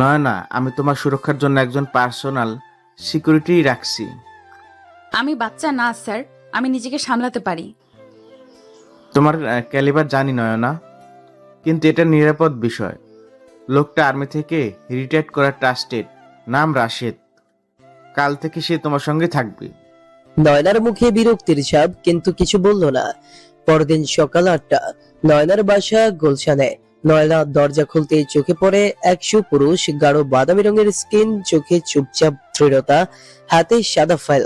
নয় না, আমি তোমার সুরক্ষার জন্য একজন পার্সোনাল সিকিউরিটি রাখছি। আমি বাচ্চা না স্যার, আমি নিজেকে সামলাতে পারি। তোমার ক্যালিবার জানি নয়না, কিন্তু এটা নিরাপদ বিষয়। লোকটা আর্মি থেকে রিটায়ার্ড করা ট্রাস্টেড, নাম রাশেদ। কাল থেকে সে তোমার সঙ্গে থাকবে। নয়নার মুখে বিরক্তির ছাপ, কিন্তু কিছু বলল না। পরদিন সকাল 8টা, নয়নার বাসা গুলশানে। নয়না দরজা খুলতেই চোখে পড়ে এক সুপুরুষ, গাঢ় বাদামি রঙের স্কিন, চোখে চুপচাপ দৃঢ়তা, হাতে সাদা ফাইল,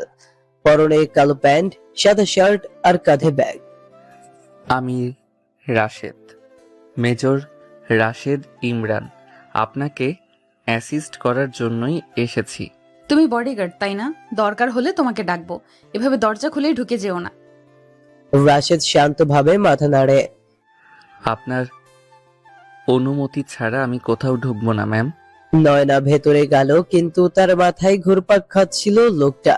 পরনে কালো প্যান্ট, সাদা শার্ট আর কাঁধে ব্যাগ। আমি রাশেদ, মেজর রাশেদ ইমরান। আপনাকে অ্যাসিস্ট করার জন্যই এসেছি। তুমি বডিগার্ড তাই না? দরকার হলে তোমাকে ডাকবো। এভাবে দরজা খুলেই ঢুকে যেও না। রাশেদ শান্তভাবে মাথা নাড়ে। আপনার অনুমতি ছাড়া আমি কোথাও ঢুকবো না, ম্যাম। নয়না ভেতরে গেল, কিন্তু তার মাথায় ঘুরপাক খাচ্ছিল লোকটা।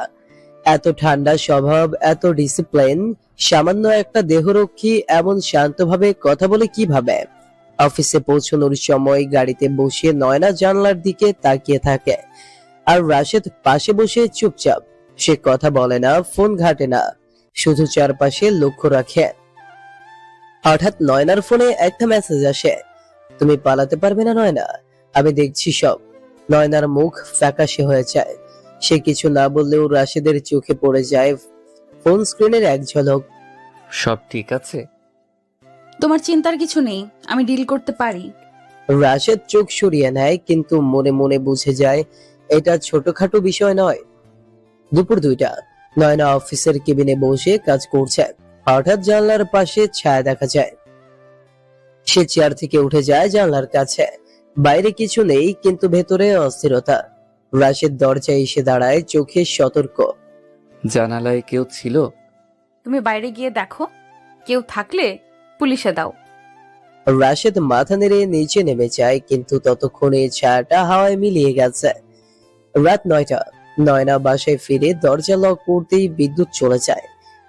এত ঠান্ডা স্বভাব, এত ডিসিপ্লিন, সামান্য একটা দেহরক্ষী এমন শান্তভাবে কথা বলে কিভাবে? অফিসে পৌঁছানোর সময় গাড়িতে বসে নয়না জানলার দিকে তাকিয়ে থাকে, আর রাশেদ পাশে বসে চুপচাপ। সে কথা বলে না, ফোন ঘাটে না, শুধু চারপাশে লক্ষ্য রাখে। হঠাৎ নয়নার ফোনে একটা মেসেজ আসে। তুমি পালাতে পারবে না নয়না, আমি দেখছি সব। নয়নার মুখ ফ্যাকাশে হয়ে যায়। সে কিছু না বললেও রাশেদের চোখে পড়ে যায় ফোন স্ক্রিনের এক ঝলক। সব ঠিক আছে? তোমার চিন্তার কিছু নেই, আমি ডিল করতে পারি। রাশেদ চোখ সরিয়ে নেয়, কিন্তু মনে মনে বুঝে যায় এটা ছোটখাটো বিষয় নয়। দুপুর 2টা, নয়না অফিসের কেবিনে বসে কাজ করছে। হঠাৎ জানলার পাশে ছায়া দেখা যায়। সে চেয়ার থেকে উঠে যায় জানলার কাছে। বাইরে কিছু নেই, কিন্তু ভেতরে অস্থিরতা। রাশেদ দরজায় এসে দাঁড়ায়, চোখে সতর্ক। জানালায় কেউ ছিল? তুমি বাইরে গিয়ে দেখো, কেউ থাকলে পুলিশে দাও। রাশেদ মাথা নেড়ে নিচে নেমে যায়, কিন্তু ততক্ষণে ছায়াটা হাওয়ায় মিলিয়ে গেছে। রাত 9টা, নয়না বাসায় ফিরে দরজা লক করতেই বিদ্যুৎ চলে যায়।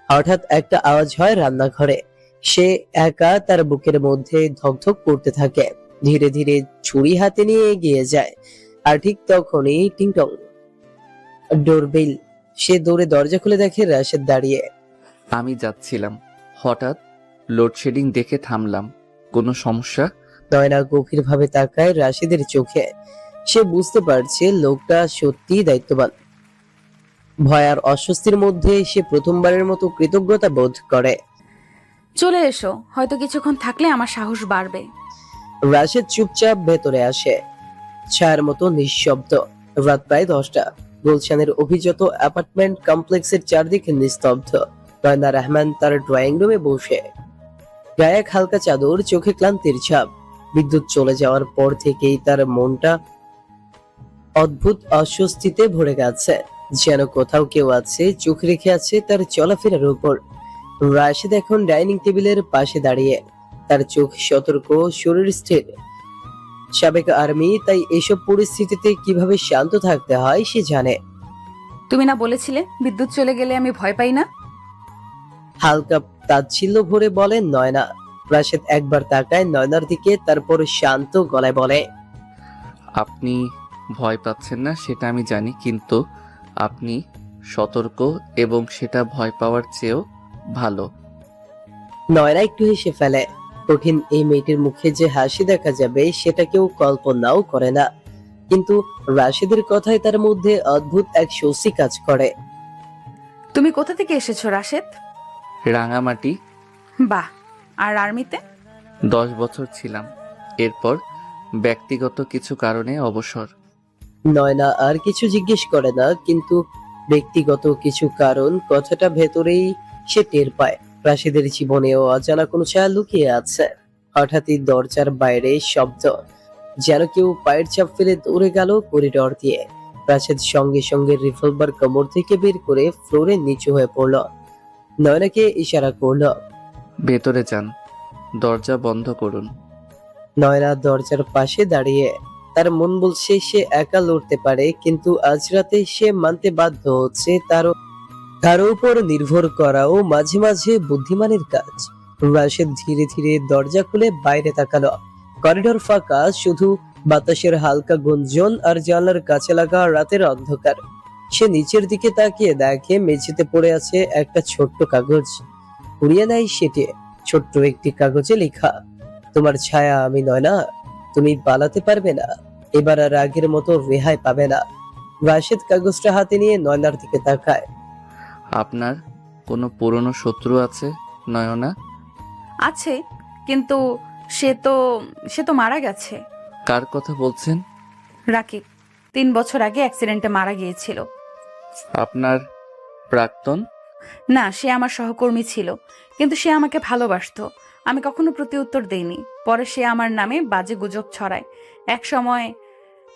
হঠাৎ একটা আওয়াজ হয় রান্নাঘরে। সে একা তার বুকের মধ্যে ধকধক করতে থাকে। ধীরে ধীরে ছুরি হাতে নিয়ে এগিয়ে যায়, আর ঠিক তখনই টিংটং, ডোরবেল। সে দৌড়ে দরজা খুলে দেখে রাশেদ দাঁড়িয়ে। আমি যাচ্ছিলাম, হঠাৎ লোডশেডিং দেখে থামলাম। কোনো সমস্যা? নয়না গভীরভাবে তাকায় রাশেদের চোখে। সে বুঝতে পারছে লোকটা সত্যিই দায়িত্ববান। ভয় আর অস্বস্তির মধ্যে সে প্রথমবারের মতো কৃতজ্ঞতা বোধ করে। চলে এসো, হয়তো কিছুক্ষণ থাকলে আমার সাহস বাড়বে। রাশেদ চুপচাপ ভেতরে আসে, ছায়ার মতো নিঃশব্দ। রাত প্রায় 10টা। গুলশানের অভিজাত অ্যাপার্টমেন্ট কমপ্লেক্সের চারদিকে নিস্তব্ধ। নয়না রহমান তার ড্রয়িং রুমে বসে, গায়ে এক হালকা চাদর, চোখে ক্লান্তির ছাপ। বিদ্যুৎ চলে যাওয়ার পর থেকেই তার মনটা অদ্ভুত অস্বস্তিতে ভরে গেছে, যেন কোথাও কেউ আছে, চোখ রেখে আছে তার চলাফেরার উপর। রাশেদ এখন ডাইনিং টেবিলের পাশে দাঁড়িয়ে, তার চোখ সতর্ক, শরীর স্থির। সাবেক আর্মি, তাই এসব পরিস্থিতিতে কিভাবে শান্ত থাকতে হয় সে জানে। তুমি না বলেছিলে বিদ্যুৎ চলে গেলে আমি ভয় পাই না? হালকা তাচ্ছিল্য ভরে বলে নয়না। রাশেদ একবার তাকায় নয়নার দিকে, তারপর শান্ত গলায় বলে, আপনি ভয় পাচ্ছেন না সেটা আমি জানি, কিন্তু আপনি সতর্ক, এবং সেটা ভয় পাওয়ার চেয়েও ভালো। নয়না একটু হেসে ফেলে। কঠিন এই মেয়েটির মুখে যে হাসি দেখা যাবে সেটা কেউ কল্পনাও করে না, কিন্তু রাশেদের কথায় তার মধ্যে অদ্ভুত এক স্বস্তি কাজ করে। তুমি কোথা থেকে এসেছো রাশেদ? রাঙামাটি। বাহ, আর আর্মিতে? 10 বছর ছিলাম, এরপর ব্যক্তিগত কিছু কারণে অবসর। নয়না আর কিছু জিজ্ঞেস করে না, কিন্তু ব্যক্তিগত কিছু কারণ কথাটা ভেতরেই সে টের পায়। রাশেদের জীবনেও অজানা কোনো ছায়া লুকিয়ে আছে। হঠাৎই দরজার বাইরে শব্দ, যেন কেউ পায়ের চাপ ফেলে দৌড়ে গেল করিডর দিয়ে। রাশেদ সঙ্গে সঙ্গে রিভলভার কোমর থেকে বের করে ফ্লোরে নিচু হয়ে পড়ল। নয়নাকে ইশারা করলো। ভেতরে যান, দরজা বন্ধ করুন। নয়না দরজার পাশে দাঁড়িয়ে, তার মন বলছে সে একা লড়তে পারে, কিন্তু আজ রাতে সে মানতে বাধ্য হচ্ছে কারো উপর নির্ভর করাও মাঝে মাঝে বুদ্ধিমানের কাজ। রাশেদ ধীরে ধীরে দরজা খুলে বাইরে তাকালো। করিডোর ফাঁকা, শুধু বাতাসের হালকা গুঞ্জন আর জানলার কাছে লাগা রাতের অন্ধকার। সে নিচের দিকে তাকিয়ে দেখে মেঝেতে পড়ে আছে একটা ছোট্ট কাগজ। উড়িয়ে নেয় সেটি। ছোট্ট একটি কাগজে লেখা, তোমার ছায়া আমি নয় না, তুমি পালাতে পারবে না, এবার আর আগের মতো রেহাই পাবে না। রাশেদ কাগজটা হাতে নিয়ে নয়নার দিকে তাকায়। আপনার কোনো পুরনো শত্রু আছে নয়না? আছে, কিন্তু সে তো মারা গেছে। কার কথা বলছেন? রাকিব 3 বছর আগে অ্যাক্সিডেন্টে মারা গিয়েছিল। আপনার প্রাক্তন? না, সে আমার সহকর্মী ছিল, কিন্তু সে আমাকে ভালোবাসতো। আমি কখনো প্রতিউত্তর দেইনি। পরে সে আমার নামে বাজে গুজব ছড়ায়। এক সময়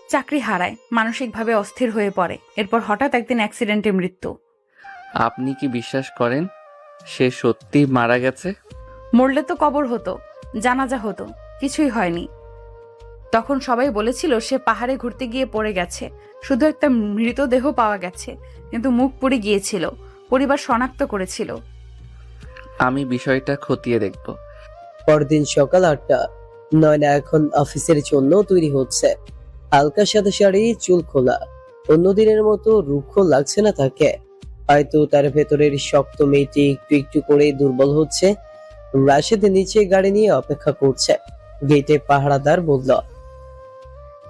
চাকরি হারায়, মানসিকভাবে অস্থির হয়ে পড়ে। এরপর হঠাৎ একদিন অ্যাক্সিডেন্টে মৃত্যু। আপনি কি বিশ্বাস করেন সে সত্যি মারা গেছে? মরলে তো কবর হতো, জানাজা হতো, কিছুই হয়নি। তখন সবাই বলেছিল সে পাহাড়ে ঘুরতে গিয়ে পড়ে গেছে। শুধু একটা মৃতদেহ পাওয়া গেছে, কিন্তু মুখ পুড়ে গিয়েছিল। পরিবার শনাক্ত করেছিল। আমি বিষয়টা খতিয়ে দেখব। পরদিন সকাল 8টা। নয়না এখন অফিসের জন্য তৈরি হচ্ছে। হালকা সাদা শাড়ি, চুল খোলা। অন্যদিনের মতো রুক্ষ লাগছে না তাকে। হয়তো তার ভেতরের শক্ত মেয়েটি একটু একটু করে দুর্বল হচ্ছে। রাশেদ নিচে গাড়ি নিয়ে অপেক্ষা করছে। গেটে পাহারাদার বলল,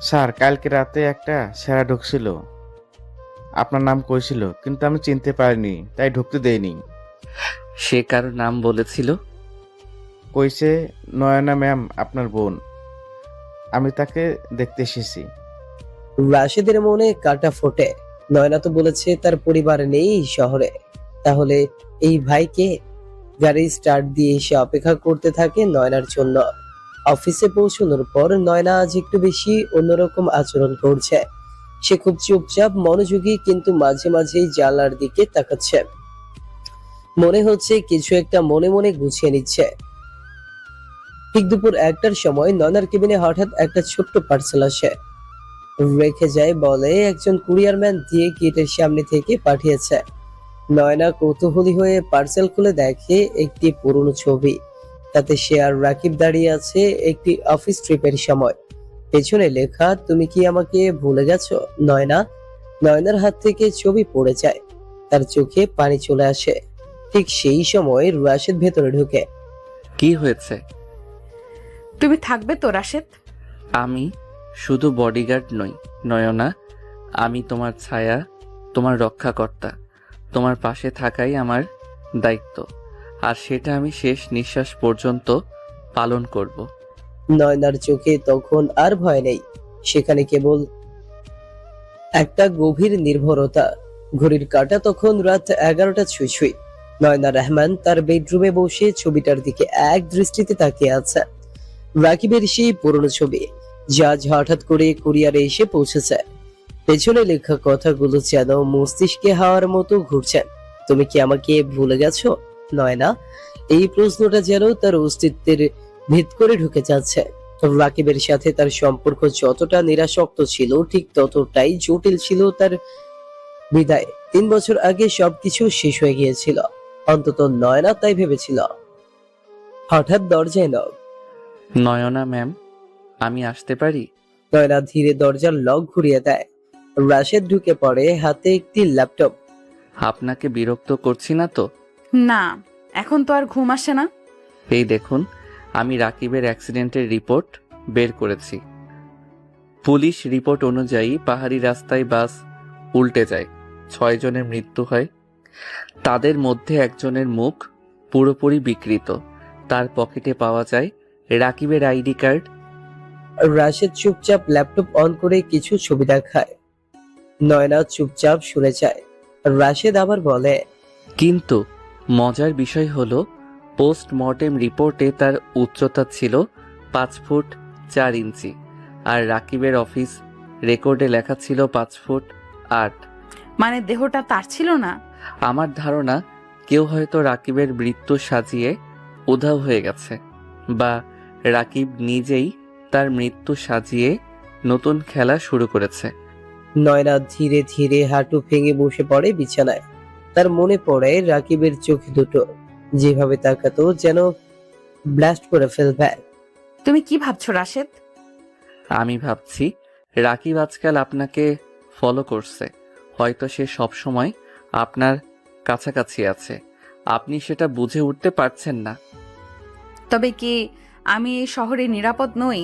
স্যার, কালকে রাতে একটা সেরা ঢুকছিল, আপনার নাম কইছিল, কিন্তু আমি চিনতে পারিনি, তাই ঢুকতে দেইনি। সে কারো নাম বলেছিল? কইছে নয়না ম্যাম আপনার বোন, আমি তাকে দেখতে এসেছি। রাশেদের মনে কাটা ফোটে। নয়না তো বলেছে তার পরিবার নেই এই শহরে, তাহলে এই ভাইকে? গাড়ি স্টার্ট দিয়ে এসে অপেক্ষা করতে থাকে নয়নার জন্য। অফিসে পৌঁছানোর পর নয়না আজ একটু বেশি অন্যরকম আচরণ করছে। সে খুব চুপচাপ, মনোযোগী, কিন্তু মাঝে মাঝেই জানলার দিকে তাকাচ্ছে। মনে হচ্ছে কিছু একটা মনে মনে গুছিয়ে নিচ্ছে। ঠিক দুপুর 1টার সময় নয়নার কেবিনে হঠাৎ একটা ছোট্ট পার্সেল আসে। রেখে যায় বলে একজন কুরিয়ারম্যান দিয়ে গেটের সামনে থেকে পাঠিয়েছে। নয়না কৌতূহলী হয়ে পার্সেল খুলে দেখে একটি পুরনো ছবি। তাতে সে আর রাকিব দাঁড়িয়ে আছে একটি অফিস ট্রিপের সময়। পেছনে লেখা, তুমি কি আমাকে ভুলে গেছো নয়না? নয়নার হাত থেকে ছবি পড়ে যায়। তার চোখে পানি চলে আসে। ঠিক সেই সময় রাশেদ ভেতরে ঢুকে। কি হয়েছে? তুমি থাকবে তো রাশেদ? আমি শুধু বডিগার্ড নই নয়না, আমি তোমার ছায়া, তোমার রক্ষাকর্তা। তোমার পাশে থাকাই আমার দায়িত্ব, আর সেটা আমি শেষ নিঃশ্বাস পর্যন্ত পালন করব। নয়নার চোখে তখন আর ভয় নেই, সেখানে কেবল একটা গভীর নির্ভরতা। ঘড়ির কাঁটা তখন রাত 11টা ছুঁই ছুঁই। নয়না রহমান তার বেডরুমে বসে ছবিটার দিকে এক দৃষ্টিতে তাকিয়ে আছে। রাকিবের সেই পুরনো ছবি, যা আজ হঠাৎ করে কুরিয়ারে এসে পৌঁছেছে। পেছনে লেখা কথাগুলো যেন মস্তিষ্কে হাওয়ার মতো ঘুরছে। তুমি কি আমাকে ভুলে গেছো নয়না? এই প্রশ্নটা যেন তার অস্তিত্বের ভেদ করে ঢুকে যাচ্ছে। রাকিবের সাথে তার সম্পর্ক যতটা নিরাসক্ত ছিল, ঠিক ততটাই জটিল ছিল তার বিদায়। 3 বছর আগে সবকিছু শেষ হয়ে গিয়েছিল, অন্তত নয়না তাই ভেবেছিল। হঠাৎ দরজায় নক। নয়না ম্যাম, আমি আসতে পারি? নয়না ধীরে দরজার লক ঘুরিয়ে দেয়। রাশেদ ঢুকে পড়ে, হাতে একটি ল্যাপটপ। আপনাকে বিরক্ত করছি না তো? না, এখন তো আর ঘুম আসে না। এই দেখুন, আমি রাকিবের অ্যাক্সিডেন্টের রিপোর্ট বের করেছি। পুলিশ রিপোর্ট অনুযায়ী পাহাড়ি রাস্তায় বাস উল্টে যায়, 6 জনের মৃত্যু হয়। তাদের মধ্যে একজনের মুখ পুরোপুরি বিকৃত। তার পকেটে পাওয়া যায় রাকিবের আইডি কার্ড। রাশেদ চুপচাপ ল্যাপটপ অন করে কিছু ছবি দেখায়। নয়না চুপচাপ শুনে যায়। রাশেদ আবার বলে, কিন্তু মজার বিষয় হলো পোস্টমর্টেম রিপোর্টে তার উচ্চতা ছিল 5 ফুট 4 ইঞ্চি, আর রাকিবের অফিস রেকর্ডে লেখা ছিল 5 ফুট 8। মানে দেহটা তার ছিল না? আমার ধারণা কেউ হয়তো রাকিবের মৃত্যু সাজিয়ে উধাও হয়ে গেছে, বা রাকিব নিজেই তার মৃত্যু সাজিয়ে নতুন খেলা শুরু করেছে। নয়না ধীরে ধীরে হাঁটু ভেঙে বসে পড়ে বিছানায়। তার মনে পড়ে রাকিবের চোখ দুটো, যেভাবে তাকাতো যেন ব্লাস্ট করে ফেলবে। তুমি কি ভাবছো রাশেদ? আমি ভাবছি রাকিব আজকাল আপনাকে ফলো করছে, হয়তো সে সব সময় আপনার কাছাকাছি আছে, আপনি সেটা বুঝে উঠতে পারছেন না। তবে কি আমি এই শহরে নিরাপদ নই?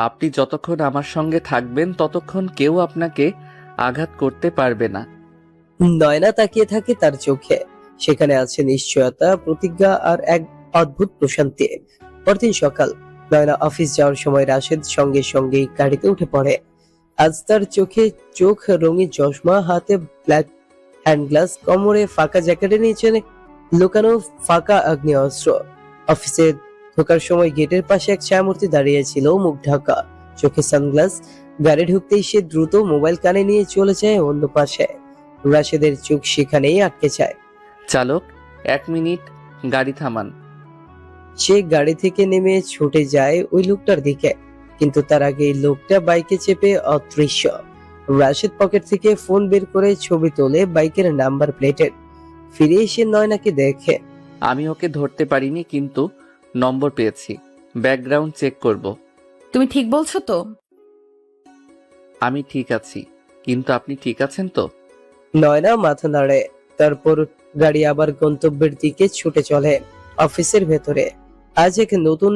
আপনি যতক্ষণ আমার সঙ্গে থাকবেন ততক্ষণ কেউ আপনাকে আঘাত করতে পারবে না। নয়না তাকিয়ে থাকে তার চোখে। সেখানে আছে নিশ্চয়তা, প্রতিজ্ঞা আর এক অদ্ভুত প্রশান্তি। পরদিন সকাল, নয়না অফিস যাওয়ার সময় রাশেদ সঙ্গে সঙ্গে গাড়িতে উঠে পড়ে। আজ তার চোখে চোখ, রঙিন চশমা, হাতে ব্ল্যাক হ্যান্ড গ্লাস, কোমরে ফাঁকা জ্যাকেটের নিচে লুকানো ফাঁকা আগ্নেয়াস্ত্র। অফিসে ঢোকার সময় গেটের পাশে এক ছায়ামূর্তি দাঁড়িয়ে ছিল, মুখ ঢাকা, চোখে সানগ্লাস। গাড়ি ঢুকতেই সে দ্রুত মোবাইল কানে নিয়ে চলে যায় অন্য পাশে। রাশেদের চোখ সেখানেই আটকে যায়। চালক, 1 মিনিট, গাড়ি থামান। সে গাড়ি থেকে নেমে ছুটে যায় ওই লোকটার দিকে, কিন্তু তার আগে লোকটা বাইকে চেপে অদৃশ্য। রাশেদ পকেট থেকে ফোন বের করে ছবি তোলে বাইকের নাম্বার প্লেটের। ফিরে এসে নয়নাকে দেখে। আমি ওকে ধরতে পারিনি, কিন্তু নম্বর পেয়েছি। ব্যাকগ্রাউন্ড চেক করব। তুমি ঠিক বলছো তো? আমি ঠিক আছি, কিন্তু আপনি ঠিক আছেন তো? নয়না মাথা নাড়ে। তারপর গাড়ি আবার গন্তব্যের দিকে ছুটে চলে। অফিসের ভেতরে আজ এক নতুন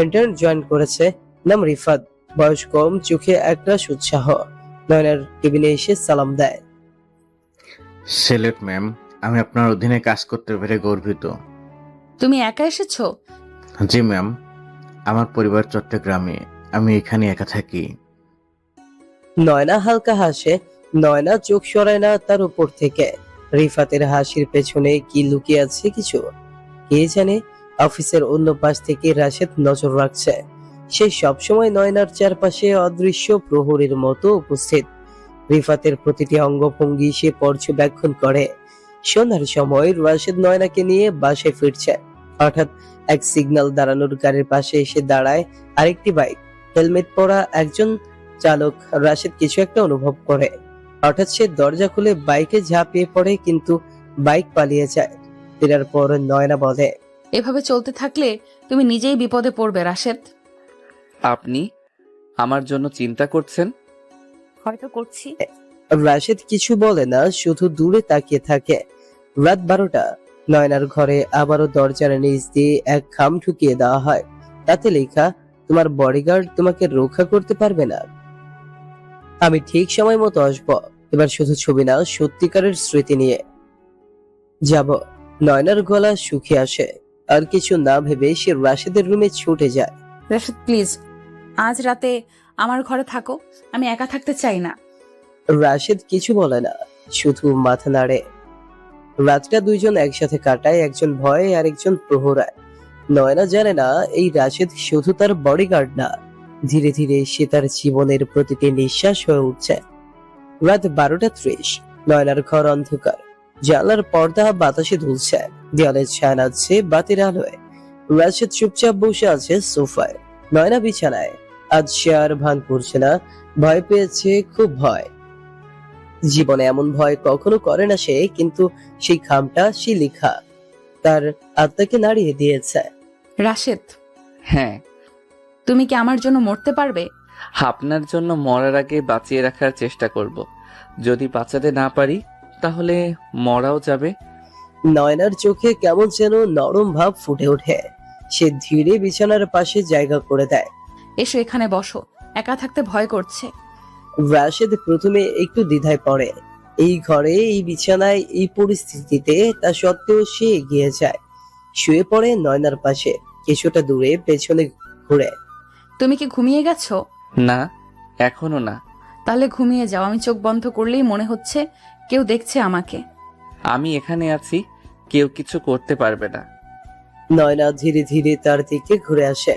ইন্টার্ন জয়েন করেছে, নাম রিফাত। বয়স কম, চোখে একটা উৎসাহ। নয়নার কেবিনে এসে সালাম দেয়। সেলেট ম্যাম, আমি আপনার অধীনে কাজ করতে পেরে গর্বিত। তুমি একা এসেছো? জি ম্যাম, আমার পরিবার চট্টগ্রামে, আমি এখানে একা থাকি। নয়না হালকা হাসে। নয়না চোখ সরায় না তার উপর থেকে। রিফাতের হাসির পেছনে কি লুকিয়ে আছে কিছু, কে জানে। অফিসের অন্য পাশ থেকে রাশেদ নজর রাখছে। সে সবসময় নয়নার চারপাশে অদৃশ্য প্রহরীর মতো উপস্থিত। রিফাতের প্রতিটি অঙ্গভঙ্গি সে পর্যবেক্ষণ করে। সন্ধ্যার সময় রাশেদ নয়নাকে নিয়ে বাসায় ফিরছে। হঠাৎ এক সিগন্যাল দাঁড়ানোর গাড়ির পাশে এসে দাঁড়ায় আরেকটি বাইক। হেলমেট পরা একজন চালক। রাশেদ কিছু একটা অনুভব করে। হঠাৎ সে দরজা খুলে বাইকে ঝাঁপিয়ে পড়ে, কিন্তু বাইক পালিয়ে যায়। ফেরার পর নয়না বলে, এভাবে চলতে থাকলে তুমি নিজেই বিপদে পড়বে রাশেদ। আপনি আমার জন্য চিন্তা করছেন? হয়তো করছি। রাশেদ কিছু বলে না, শুধু দূরে তাকিয়ে থাকে। রাত 12টা। নয়নার ঘরে আবারও দরজার নিচ দিয়ে এক খাম ঢুকিয়ে দেওয়া হয়। তাতে লেখা, তোমার বডিগার্ড তোমাকে রক্ষা করতে পারবে না। আমি ঠিক সময় মতো আসবো। এবার শুধু ছবি না, সত্যিকারের স্মৃতি নিয়ে যাব। নয়নার গলা শুকিয়ে আসে। আর কিছু না ভেবে সে রাশেদের রুমে ছুটে যায়। রাশেদ প্লিজ, আজ রাতে আমার ঘরে থাকো, আমি একা থাকতে চাই না। রাশেদ কিছু বলে না, শুধু মাথা নাড়ে। রাতটা দুইজন একসাথে কাটায়, একজন ভয়ে আর একজন প্রহরায়। নয়না জানে না এই রাশেদ শুধু তার বডিগার্ড না, ধীরে ধীরে সে তার জীবনের প্রতিটি নিঃশ্বাস হয়ে উঠছে। রাত 12:30। নয়নার ঘর অন্ধকার। জানলার পর্দা বাতাসে দুলছে, দেয়ালে ছায়া নাচছে বাতির আলোয়। রাশেদ চুপচাপ বসে আছে সোফায়, নয়না বিছানায়। আজ সে আর ভান করছে না, ভয় পেয়েছে, খুব ভয়। জীবনে এমন ভয় কখনো করে না সে, কিন্তু সেই খামটা সে লেখা তার আত্মাকে নাড়িয়ে দিয়েছে। রাশেদ, হ্যাঁ। তুমি কি আমার জন্য মরতে পারবে? আপনার জন্য মরার আগে বাঁচিয়ে রাখার চেষ্টা করব। যদি বাঁচাতে না পারি তাহলে মরাও যাবে। নয়নার চোখে কেমন যেন নরম ভাব ফুটে ওঠে। সে ধীরে বিছানার পাশে জায়গা করে দেয়। এসো এখানে বসো, একা থাকতে ভয় করছে। রাশেদ প্রথমে একটু দ্বিধায় পড়ে। এই ঘরে, এই বিছানায়, এই পরিস্থিতিতে, তা সত্ত্বেও সে এগিয়ে যায়। শুয়ে পড়ে নয়নার পাশে, কিছুটা দূরে পেছনে ঘুরে। তুমি কি ঘুমিয়ে গেছো? না, এখনো না। তাহলে ঘুমিয়ে যাও, আমি চোখ বন্ধ করলেই মনে হচ্ছে কেউ দেখছে আমাকে। আমি এখানে আছি, কেউ কিছু করতে পারবে না। নয়না ধীরে ধীরে তার দিকে ঘুরে আসে।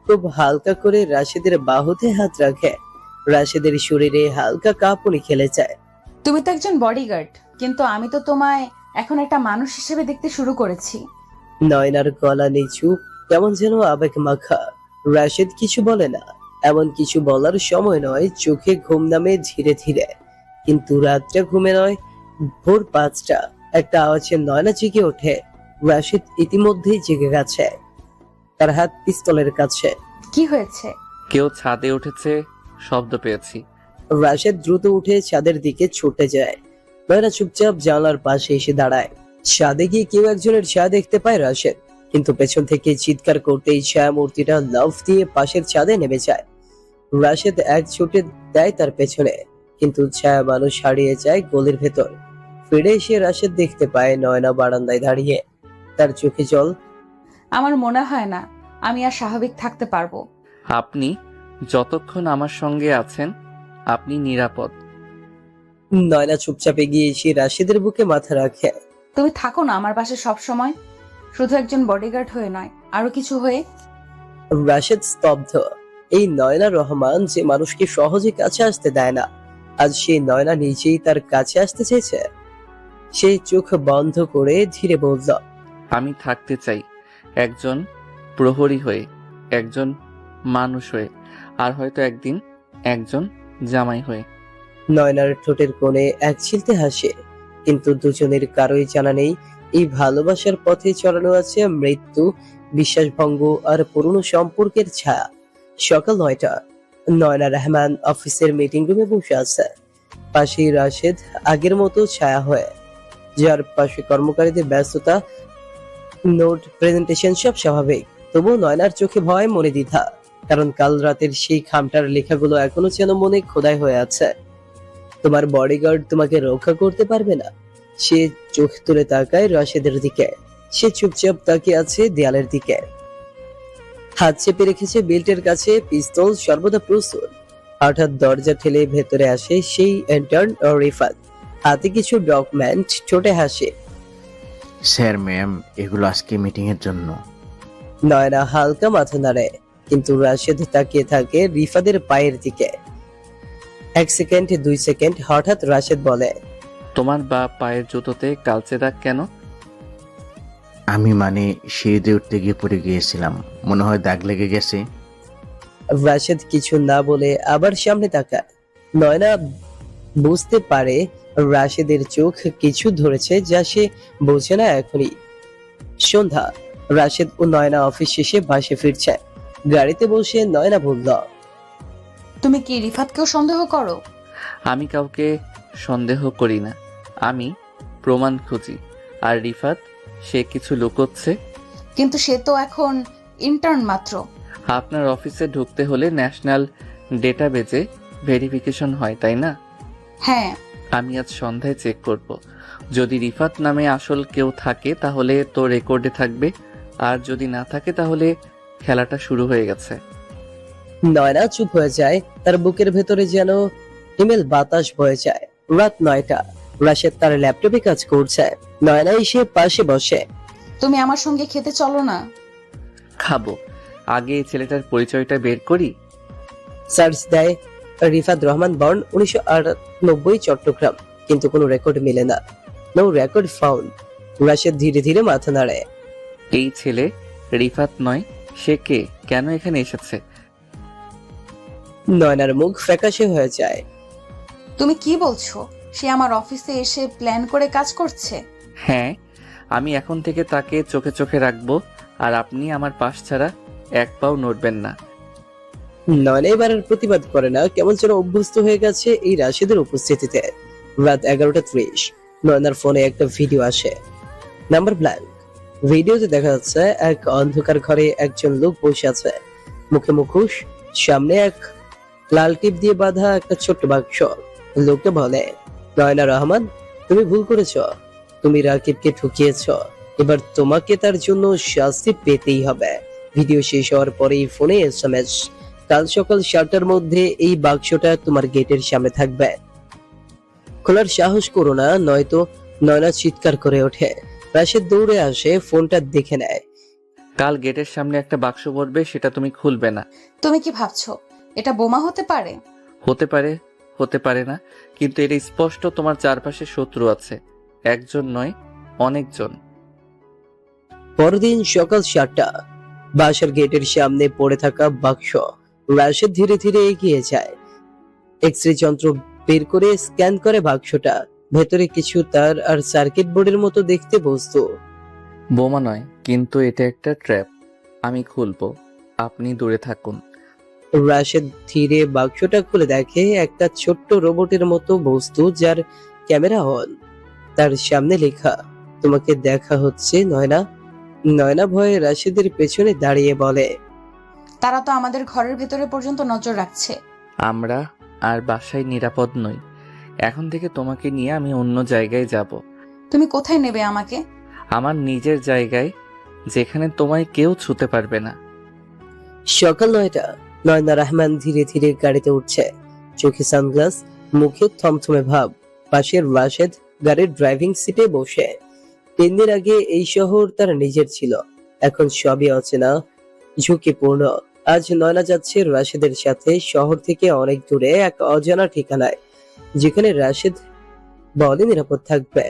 খুব হালকা করে রাশেদের বাহুতে হাত রাখে। রাশেদের শরীরে হালকা কাঁপুনি খেলে যায়। তুমি তো একজন বডিগার্ড, কিন্তু আমি তো তোমায় এখন একটা মানুষ হিসেবে দেখতে শুরু করেছি। নয়নার গলা নিচু, কেমন যেন আবেগ মাখা। রাশেদ কিছু বলে না, এমন কিছু বলার সময় নয়। চোখে ঘুম নামে ধীরে ধীরে, কিন্তু রাতটা ঘুমে নয়। ভোর 5টা। একটা আওয়াজে নয়না জেগে ওঠে। রাশেদ ইতিমধ্যেই জেগে গেছে, তার হাত পিস্তলের কাছে। কি হয়েছে? কেউ ছাদে উঠেছে, শব্দ পেয়েছি। রাশেদ দ্রুত উঠে ছাদের দিকে ছুটে যায়। নয়না চুপচাপ জানলার পাশে এসে দাঁড়ায়। ছাদে গিয়ে কেউ একজনের ছায়া দেখতে পায় রাশেদ, কিন্তু পেছন থেকে চিৎকার করতেই ছায়া মূর্তিটা লাফ দিয়ে পাশের ছাদে নেমে যায়। রাশেদ এক ছুটে দেয় তার পেছনে, কিন্তু ছায়া মানুষ হারিয়ে যায় গলির ভেতর। ফিরে এসে রাশেদ দেখতে পায় নয়না বারান্দায় দাঁড়িয়ে, তার চোখে জল। আমার মনে হয় না আমি আর স্বাভাবিক থাকতে পারবো। আপনি যতক্ষণ আমার সঙ্গে আছেন, আপনি নিরাপদ। নয়না চুপচাপ এগিয়ে এসে রাশেদের বুকে মাথা রাখে। তুমি থাকো না আমার পাশে সব সময়, শুধু একজন বডিগার্ড হয়ে নয়, আরো কিছু হয়ে। রাশেদ স্তব্ধ। এই নয়না রহমান যে মানুষকে সহজে কাছে আসতে দেয় না, আজ সেই নয়না নিজেই তার কাছে আসতে চেয়েছে। সেই চোখ বন্ধ করে ধীরে বলল, আমি থাকতে চাই একজন প্রহরী হয়ে, একজন মানুষ হয়ে, আর হয়তো একদিন একজন জামাই হয়ে। নয়নার ঠোঁটের কোণে এক ছিলতে হাসে, কিন্তু দুজনের কারোই জানা নেই এই ভালোবাসার পথে চড়ানো আছে মৃত্যু, বিশ্বাসভঙ্গ আর পুরনো সম্পর্কের ছায়া। সকাল 9টা। নয়না রহমান অফিসের মিটিং রুমে বসে আছে। পাশেই রাশেদ আগের মতো ছায়া হয়ে, যার পাশে কর্মকারীদের ব্যস্ততা, নোট, প্রেজেন্টেশন সব স্বাভাবিক। তবুও নয়নার চোখে ভয়, মনে দ্বিধা, কারণ কাল রাতের সেই খামটার লেখাগুলো এখনো যেন মনে খোদাই হয়ে আছে। তোমার বডিগার্ড তোমাকে রক্ষা করতে পারবে না। সে চোখ তুলে তাকায় রাশেদের দিকে। সে চুপচাপ তাকিয়ে আছে দেয়ালের দিকে, হাত চেপে রেখেছে বেল্টের কাছে, পিস্তল সর্বদা প্রস্তুত। হঠাৎ দরজা ঠেলে ভেতরে আসে সেই ইন্টার্ন রিফাত, হাতে কিছু ডকুমেন্ট, ছোটে হাসে। স্যার ম্যাম, এগুলো আজকে মিটিং এর জন্য। নয়না হালকা মাথা নাড়ে, কিন্তু রাশেদ তাকিয়ে থাকে রিফাদের পায়ের দিকে। 1 সেকেন্ড, 2 সেকেন্ড, হঠাৎ রাশেদ বলে, তোমার বা পায়ের জুতোতে কালচে দাগ কেন? আমি সিঁড়িতে উঠতে গিয়ে পড়ে গিয়েছিলাম, মনে হয় দাগ লেগে গেছে। রাশেদ কিছু না বলে আবার সামনে তাকায়। নয়না বুঝতে পারে রাশেদের চোখ কিছু ধরেছে, যা সে বোঝে না এখনই। সন্ধ্যা। রাশেদ ও নয়না অফিস শেষে বাসে ফিরছে। গাড়িতে বসে নয়না বলল, তুমি কি রিফাতকেও সন্দেহ করো? আমি কাউকে সন্দেহ করি না, আমি প্রমাণ খুঁজি। আর রিফাত, সে কিছু লুকোচ্ছে। কিন্তু সে তো এখন ইন্টার্ন মাত্র। আপনার অফিসে ঢুকতে হলে ন্যাশনাল ডেটাবেজে ভেরিফিকেশন হয়, তাই না? হ্যাঁ। আমি আজ সন্ধ্যায় চেক করব। যদি রিফাত নামে আসল কেউ থাকে তাহলে তো রেকর্ডে থাকবে, আর যদি না থাকে তাহলে খেলাটা শুরু হয়ে গেছে। নয়না চুপ হয়ে যায়। তার বুকের ভেতরে যেন ইমেল বাতাস বয়ে যায়। রাত 9টা। রাশেদ তার ল্যাপটপে কাজ করছে। নয়না এসে পাশে বসে। তুমি আমার সঙ্গে খেতে চলো না? খাবো, আগে এই ছেলেটার পরিচয়টা বের করি। সার্চ দেয় রিফাত রহমান, বর্ন 1998, চট্টগ্রাম, কিন্তু কোনো রেকর্ড মেলে না। No record found. রাশেদ ধীরে ধীরে মাথা নাড়ে। এই ছেলে রিফাত নয়, সে কে, কেন এখানে এসেছে? নয়নার মুখ ফ্যাকাশে হয়ে যায়। তুমি কি বলছো? সে আমার অফিসে এসে প্ল্যান করে কাজ করছে? হ্যাঁ, আমি এখন থেকে তাকে চোখে চোখে রাখবো, আর আপনি আমার পাশ ছাড়া এক পাও নড়বেন না। নয়না এবার আর প্রতিবাদ করে না, কেমন যেন অভ্যস্ত হয়ে গেছে এই রাশেদের উপস্থিতিতে। রাত 11:30। নয়নার ফোনে একটা ভিডিও আসে। Number blank. ভিডিওতে দেখা যাচ্ছে এক অন্ধকার ঘরে একজন লোক বসে আছে, মুখে মুখোশ, সামনে এক লাল টিপ দিয়ে বাঁধা একটা ছোট্ট বাক্স। লোকটা বলে, নয়না রহমান, তুমি ভুল করেছ, তুমি রাকিবকে ঠকিয়েছ, এবার তোমাকে তার জন্য শাস্তি পেতেই হবে। ভিডিও শেষ হওয়ার পরেই ফোনে SMS, কাল সকাল 7টার মধ্যে এই বাক্সটা তোমার গেটের সামনে থাকবে। খোলার সাহস করো না, নয়তো। নয়না চিৎকার করে ওঠে। রাশেদ দৌড়ে আসে, ফোনটা দেখে নেয়। কাল গেটের সামনে একটা বাক্স পড়বে, সেটা তুমি খুলবে না। তুমি কি ভাবছো এটা বোমা হতে পারে? হতে পারে, হতে পারে না, কিন্তু এটা স্পষ্ট তোমার চারপাশে শত্রু আছে, একজন নয়, অনেকজন। পরদিন সকাল 7টা। বাসার গেটের সামনে পড়ে থাকা বাক্স। রাশেদ ধীরে ধীরে এগিয়ে যায়। এক্সরে যন্ত্র বের করে স্ক্যান করে বাক্সটা। ভেতরে কিছু তার আর সার্কিট বোর্ডের মতো দেখতে বস্তু। বোমা নয়, কিন্তু এটা একটা ট্র্যাপ। আমি খুলবো, আপনি দূরে থাকুন। রাশেদ ধীরে বাক্সটা খুলে দেখে একটা ছোট্ট রোবটের মতো বস্তু যার ক্যামেরা অন। তার সামনে লেখা, তোমাকে দেখা হচ্ছে নয়না। নয়না ভয়ে রাশেদের পেছনে দাঁড়িয়ে বলে, তারা তো আমাদের ঘরের ভেতরে পর্যন্ত নজর রাখছে। আমরা আর বাসায় নিরাপদ নই। এখন থেকে তোমাকে নিয়ে আমি অন্য জায়গায় যাব। তুমি কোথায় নেবে আমাকে? আমার নিজের জায়গায়, যেখানে তোমায় কেউ ছুতে পারবে না। সকাল 9টা। নয়না রহমান ধীরে ধীরে গাড়িতে উঠছে, চোখে সানগ্লাস, মুখে থমথমে ভাব। পাশে রাশেদ গাড়ির ড্রাইভিং সিটে বসে। 3 দিন আগে এই শহর তার নিজের ছিল, এখন সবই অচেনা, ঝুঁকিপূর্ণ। আজ নয়না যাচ্ছে রাশেদের সাথে শহর থেকে অনেক দূরে এক অজানা ঠিকানায়, যেখানে রাশেদ বলে নিরাপদ থাকবে।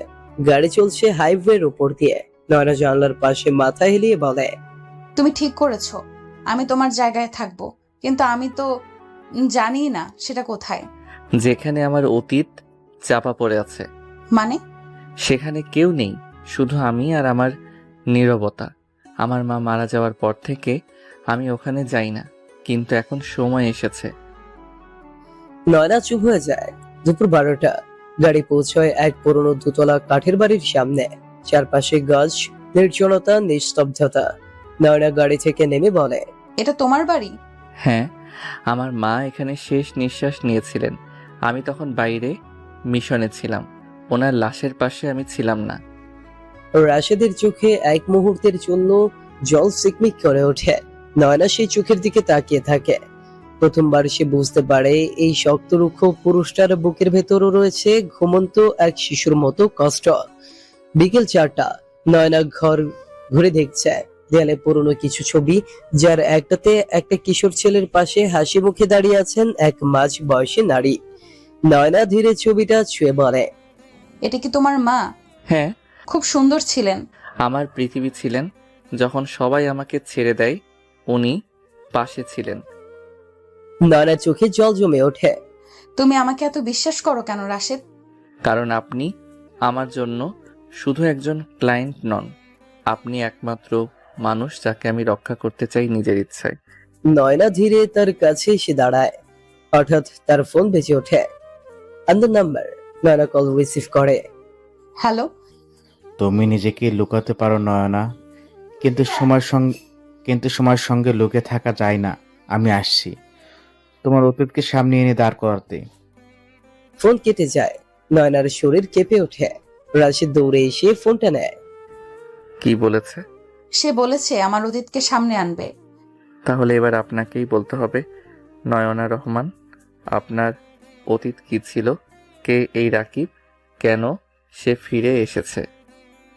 গাড়ি চলছে হাইওয়ের উপর দিয়ে। নয়না জানলার পাশে মাথা হেলিয়ে বলে, তুমি ঠিক করেছো, আমি তোমার জায়গায় থাকবো, কিন্তু আমি তো জানি না সেটা কোথায়। যেখানে আমার অতীত চাপা পড়ে আছে, মানে? সেখানে কেউ নেই, শুধু আমি আর আমার নীরবতা। আমার মা মারা যাওয়ার পর থেকে আমি ওখানে যাই না, কিন্তু এখন সময় এসেছে। নয়না চুপ হয়ে যায়। দুপুর 12টা। গাড়ি পৌঁছয় এক পুরনো দুতলা কাঠের বাড়ির সামনে। চারপাশে গাছ, নির্জনতা, নিস্তব্ধতা। নয়না গাড়ি থেকে নেমে বলে, এটা তোমার বাড়ি? হ্যাঁ, আমার মা এখানে শেষ নিঃশ্বাস নিয়েছিলেন। আমি তখন বাইরে মিশনে ছিলাম, ওনার লাশের পাশে আমি ছিলাম না। রাশেদের চোখে এক মুহূর্তের জন্য জল সিকমিক করে ওঠে। নয়না সেই চোখের দিকে তাকিয়ে থাকে। প্রথমবার সে বুঝতে পারে এই শক্তরুক্ষ পুরুষটার বুকের ভেতরও রয়েছে ঘুমন্ত এক শিশুর মতো কষ্ট। বিকেল 4টা। নয়না ঘর ঘুরে দেখছে। দেয়ালে পুরনো কিছু ছবি, যার একটাতে একটা কিশোর ছেলের পাশে হাসি মুখে দাঁড়িয়ে আছেন এক মাঝ বয়সী নারী। নয়না ধীরে ছবিটা ছুঁয়ে বলে, এটা কি তোমার মা? হ্যাঁ, খুব সুন্দর ছিলেন। আমার পৃথিবী ছিলেন। যখন সবাই আমাকে ছেড়ে দেয়, উনি পাশে ছিলেন। নয়নার চোখে জল জমে ওঠে। তুমি আমাকে এত বিশ্বাস করো কেন রাশেদ? কারণ আপনি আমার জন্য শুধু একজন ক্লায়েন্ট নন, আপনি একমাত্র মানুষ যাকে আমি রক্ষা করতে চাই নিজের ইচ্ছায়। নয়না ধীরে তার কাছে এসে দাঁড়ায়। হঠাৎ তার ফোন বেজে ওঠে। আন্দার নাম্বার। নয়না কল রিসিভ করে। হ্যালো। তুমি নিজেকে লুকাতে পারো নয়না, কিন্তু সময়ের সঙ্গে লুকে থাকা যায় না। আমি আসছি তোমার অতীতকে সামনে এনে দাঁড় করাতে। ফোন কেটে যায়। নয়নার শরীর কেঁপে ওঠে। রাশিদ দৌড়ে এসে ফোনটা নেয়। কি বলেছে? সে বলেছে আমার অতীতকে সামনে আনবে। তাহলে এবার আপনাকেই বলতে হবে, নয়না রহমান, আপনার অতীত কি ছিল? কে এই রাকিব? কেন সে ফিরে এসেছে?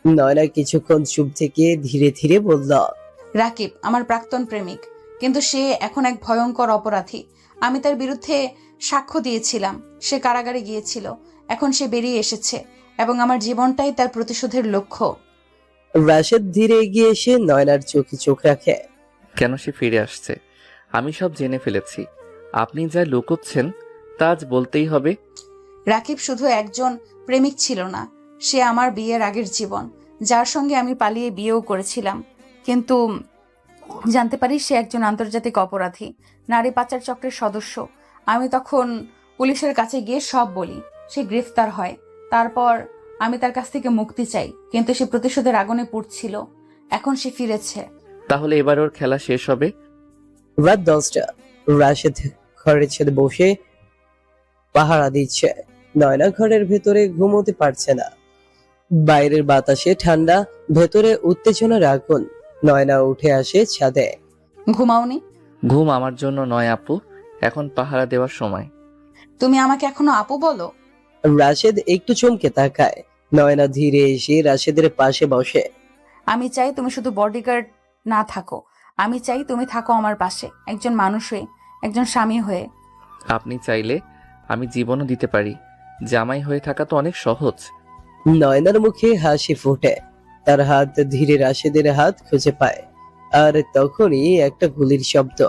নয়না কিছুক্ষণ চুপ থেকে ধীরে ধীরে বলল, রাকিব আমার প্রাক্তন প্রেমিক, কিন্তু সে এখন এক ভয়ঙ্কর অপরাধী। আমি তার বিরুদ্ধে সাক্ষ্য দিয়েছিলাম। সে কারাগারে গিয়েছিল, এখন সে বেরিয়ে এসেছে এবং আমার জীবনটাই তার প্রতিশোধের লক্ষ্য। রাশেদ ধীরে এগিয়ে এসে নয়নার চোখে চোখ রাখে। কেন সে ফিরে আসছে? আমি সব জেনে ফেলেছি। আপনি যা লুকোচ্ছেন তা আজ বলতেই হবে। রাকিব শুধু একজন প্রেমিক ছিল না, সে আমার বিয়ের আগের জীবন, যার সঙ্গে আমি পালিয়ে বিয়েও করেছিলাম। কিন্তু জানতে পারি সে একজন আন্তর্জাতিক অপরাধী, নারী পাচার চক্রের সদস্য। আমি তখন পুলিশের কাছে গিয়ে সব বলি। সে গ্রেফতার হয়। তারপর আমি তার কাছ থেকে মুক্তি চাই, কিন্তু সে প্রতিশোধের আগুনে পুড়ছিল। এখন সে ফিরেছে। তাহলে এবার ওর খেলা শেষ হবে। রাত 10টা। রাশেদ ঘরের ছেলে বসে পাহারা দিচ্ছে। নয়না ঘরের ভেতরে ঘুমোতে পারছে না। বাইরের বাতাসে ঠান্ডা, ভেতরে উত্তেজনার আগুন। নয়না উঠে আসে ছাদে। ঘুমাওনি? ঘুম আমার জন্য নয় আপু, এখন পাহারা দেওয়ার সময়। তুমি আমাকে এখনো আপু বলো? রাশেদ একটু চমকে তাকায়। নয়না ধীরে এসে রাশেদের পাশে বসে। আমি চাই তুমি শুধু বডিগার্ড না থাকো, আমি চাই তুমি থাকো আমার পাশে, একজন মানুষ হয়ে, একজন স্বামী হয়ে। আপনি চাইলে আমি জীবনও দিতে পারি। জামাই হয়ে থাকা তো অনেক সহজ। নয়নার মুখে হাসি ফুটে। তার হাত ধীরে রাশেদের হাত খুঁজে পায়। আর তখনই একটা গুলির শব্দ।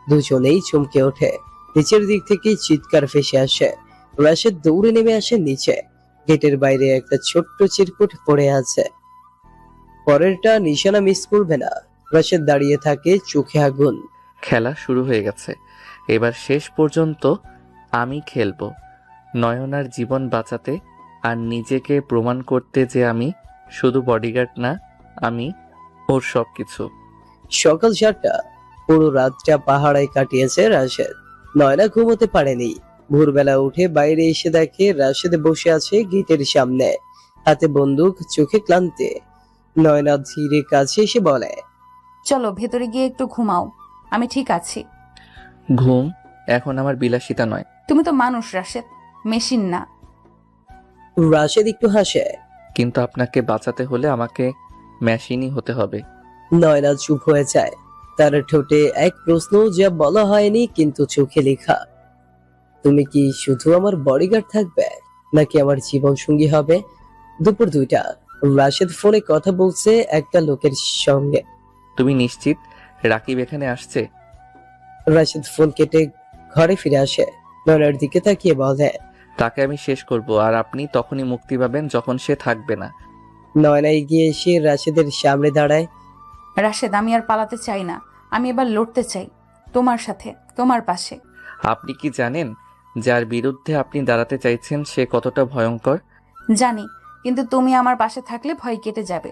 দুজনেই চমকে ওঠে। নিচের দিক থেকে চিৎকার ভেসে আসে। রাশেদ দৌড়ে নেমে আসে নিচে। গেটের বাইরে একটা ছোট্ট চিরকুট পড়ে আছে। পরেরটা নিশানা মিস করবে না। রাশেদ দাঁড়িয়ে থাকে, চোখে আগুন। খেলা শুরু হয়ে গেছে। এবার শেষ পর্যন্ত আমি খেলবো নয়নার জীবন বাঁচাতে, আর নিজেকে প্রমাণ করতে যে আমি শুধু বডিগার্ড না, আমি ওর সবকিছু। সকাল 7টা। পুরো রাতটা পাহাড়ায় কাটিয়েছে রাশেদ। নয়না ঘুমোতে পারেনি। ভোরবেলা উঠে বাইরে এসে দেখে রাশেদ বসে আছে গেটের সামনে, হাতে বন্দুক, চোখে ক্লান্তি। নয়না ধীরে কাছে এসে বলে, চলো ভেতরে গিয়ে একটু ঘুমাও, আমি ঠিক আছি। ঘুম এখন আমার বিলাসিতা নয়। তুমি তো মানুষ রাশেদ, মেশিন না। রাশেদ একটু হাসে। কিন্তু আপনাকে বাঁচাতে হলে আমাকে মেশিনই হতে হবে। নয়না চুপ হয়ে যায়। তার ঠোঁটে এক প্রশ্ন যা বলা হয়নি কিন্তু চোখে লেখা। তুমি কি শুধু আমার বডিগার্ড থাকবে নাকি আমার জীবন সঙ্গী হবে? দুপুর 2টা। রাশেদ ফোনে কথা বলছে একটা লোকের সঙ্গে। তুমি নিশ্চিত রাকিব এখানে আসছে? রাশেদ ফোন কেটে ঘরে ফিরে আসে। নয়নার দিকে তাকিয়ে বলে, তাকে আমি শেষ করব, আর আপনি তখনই মুক্তি পাবেন যখন সে থাকবে না। নয়না এগিয়ে এসে রাশেদের সামনে দাঁড়ায়। রাশেদ, আমি আর পালাতে চাই না, আমি এবার লড়তে চাই তোমার সাথে, তোমার পাশে। আপনি কি জানেন যার বিরুদ্ধে আপনি দাঁড়াতে চাইছেন সে কতটা ভয়ঙ্কর? জানি, কিন্তু তুমি আমার পাশে থাকলে ভয় কেটে যাবে।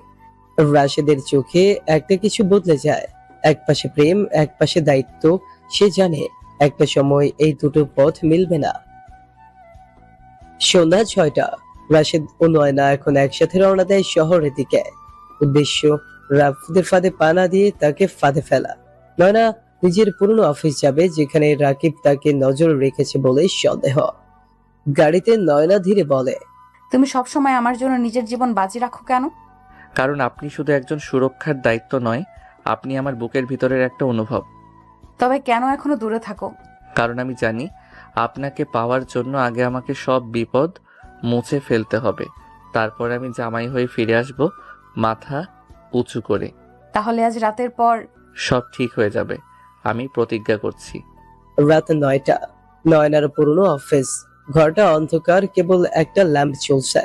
রাশেদের চোখে একটা কিছু বদলে যায়। এক পাশে প্রেম, এক পাশে দায়িত্ব। সে জানে একটা সময় এই দুটো পথ মিলবে না। সন্ধ্যা 6টা। রাশেদ ও নয়না এখন একসাথে রওনা দেয় শহরের দিকে। উদ্দেশ্য রাফিদের ফাঁদে পা না দিয়ে তাকে ফাঁদে ফেলা। নয়না নিজের পুরনো অফিস যাবে, যেখানে রাকিব তাকে নজর রেখেছে বলে সন্দেহ। গাড়িতে নয়না ধীরে বলে, তুমি সবসময় আমার জন্য নিজের জীবন বাজি রাখো কেন? কারণ আপনি শুধু একজন সুরক্ষার দায়িত্ব নয়, আপনি আমার বুকের ভিতরের একটা অনুভব। তবে কেন এখনো দূরে থাকো? কারণ আমি জানি আপনাকে পাওয়ার জন্য আগে আমাকে সব বিপদ মুছে ফেলতে হবে, তারপর আমি জামাই হয়ে ফিরে আসব মাথা উঁচু করে। তাহলে আজ রাতের পর সব ঠিক হয়ে যাবে, আমি প্রতিজ্ঞা করছি। রাত 9টা। নয়নার পুরনো অফিস। ঘরটা অন্ধকার, কেবল একটা ল্যাম্প চলছে।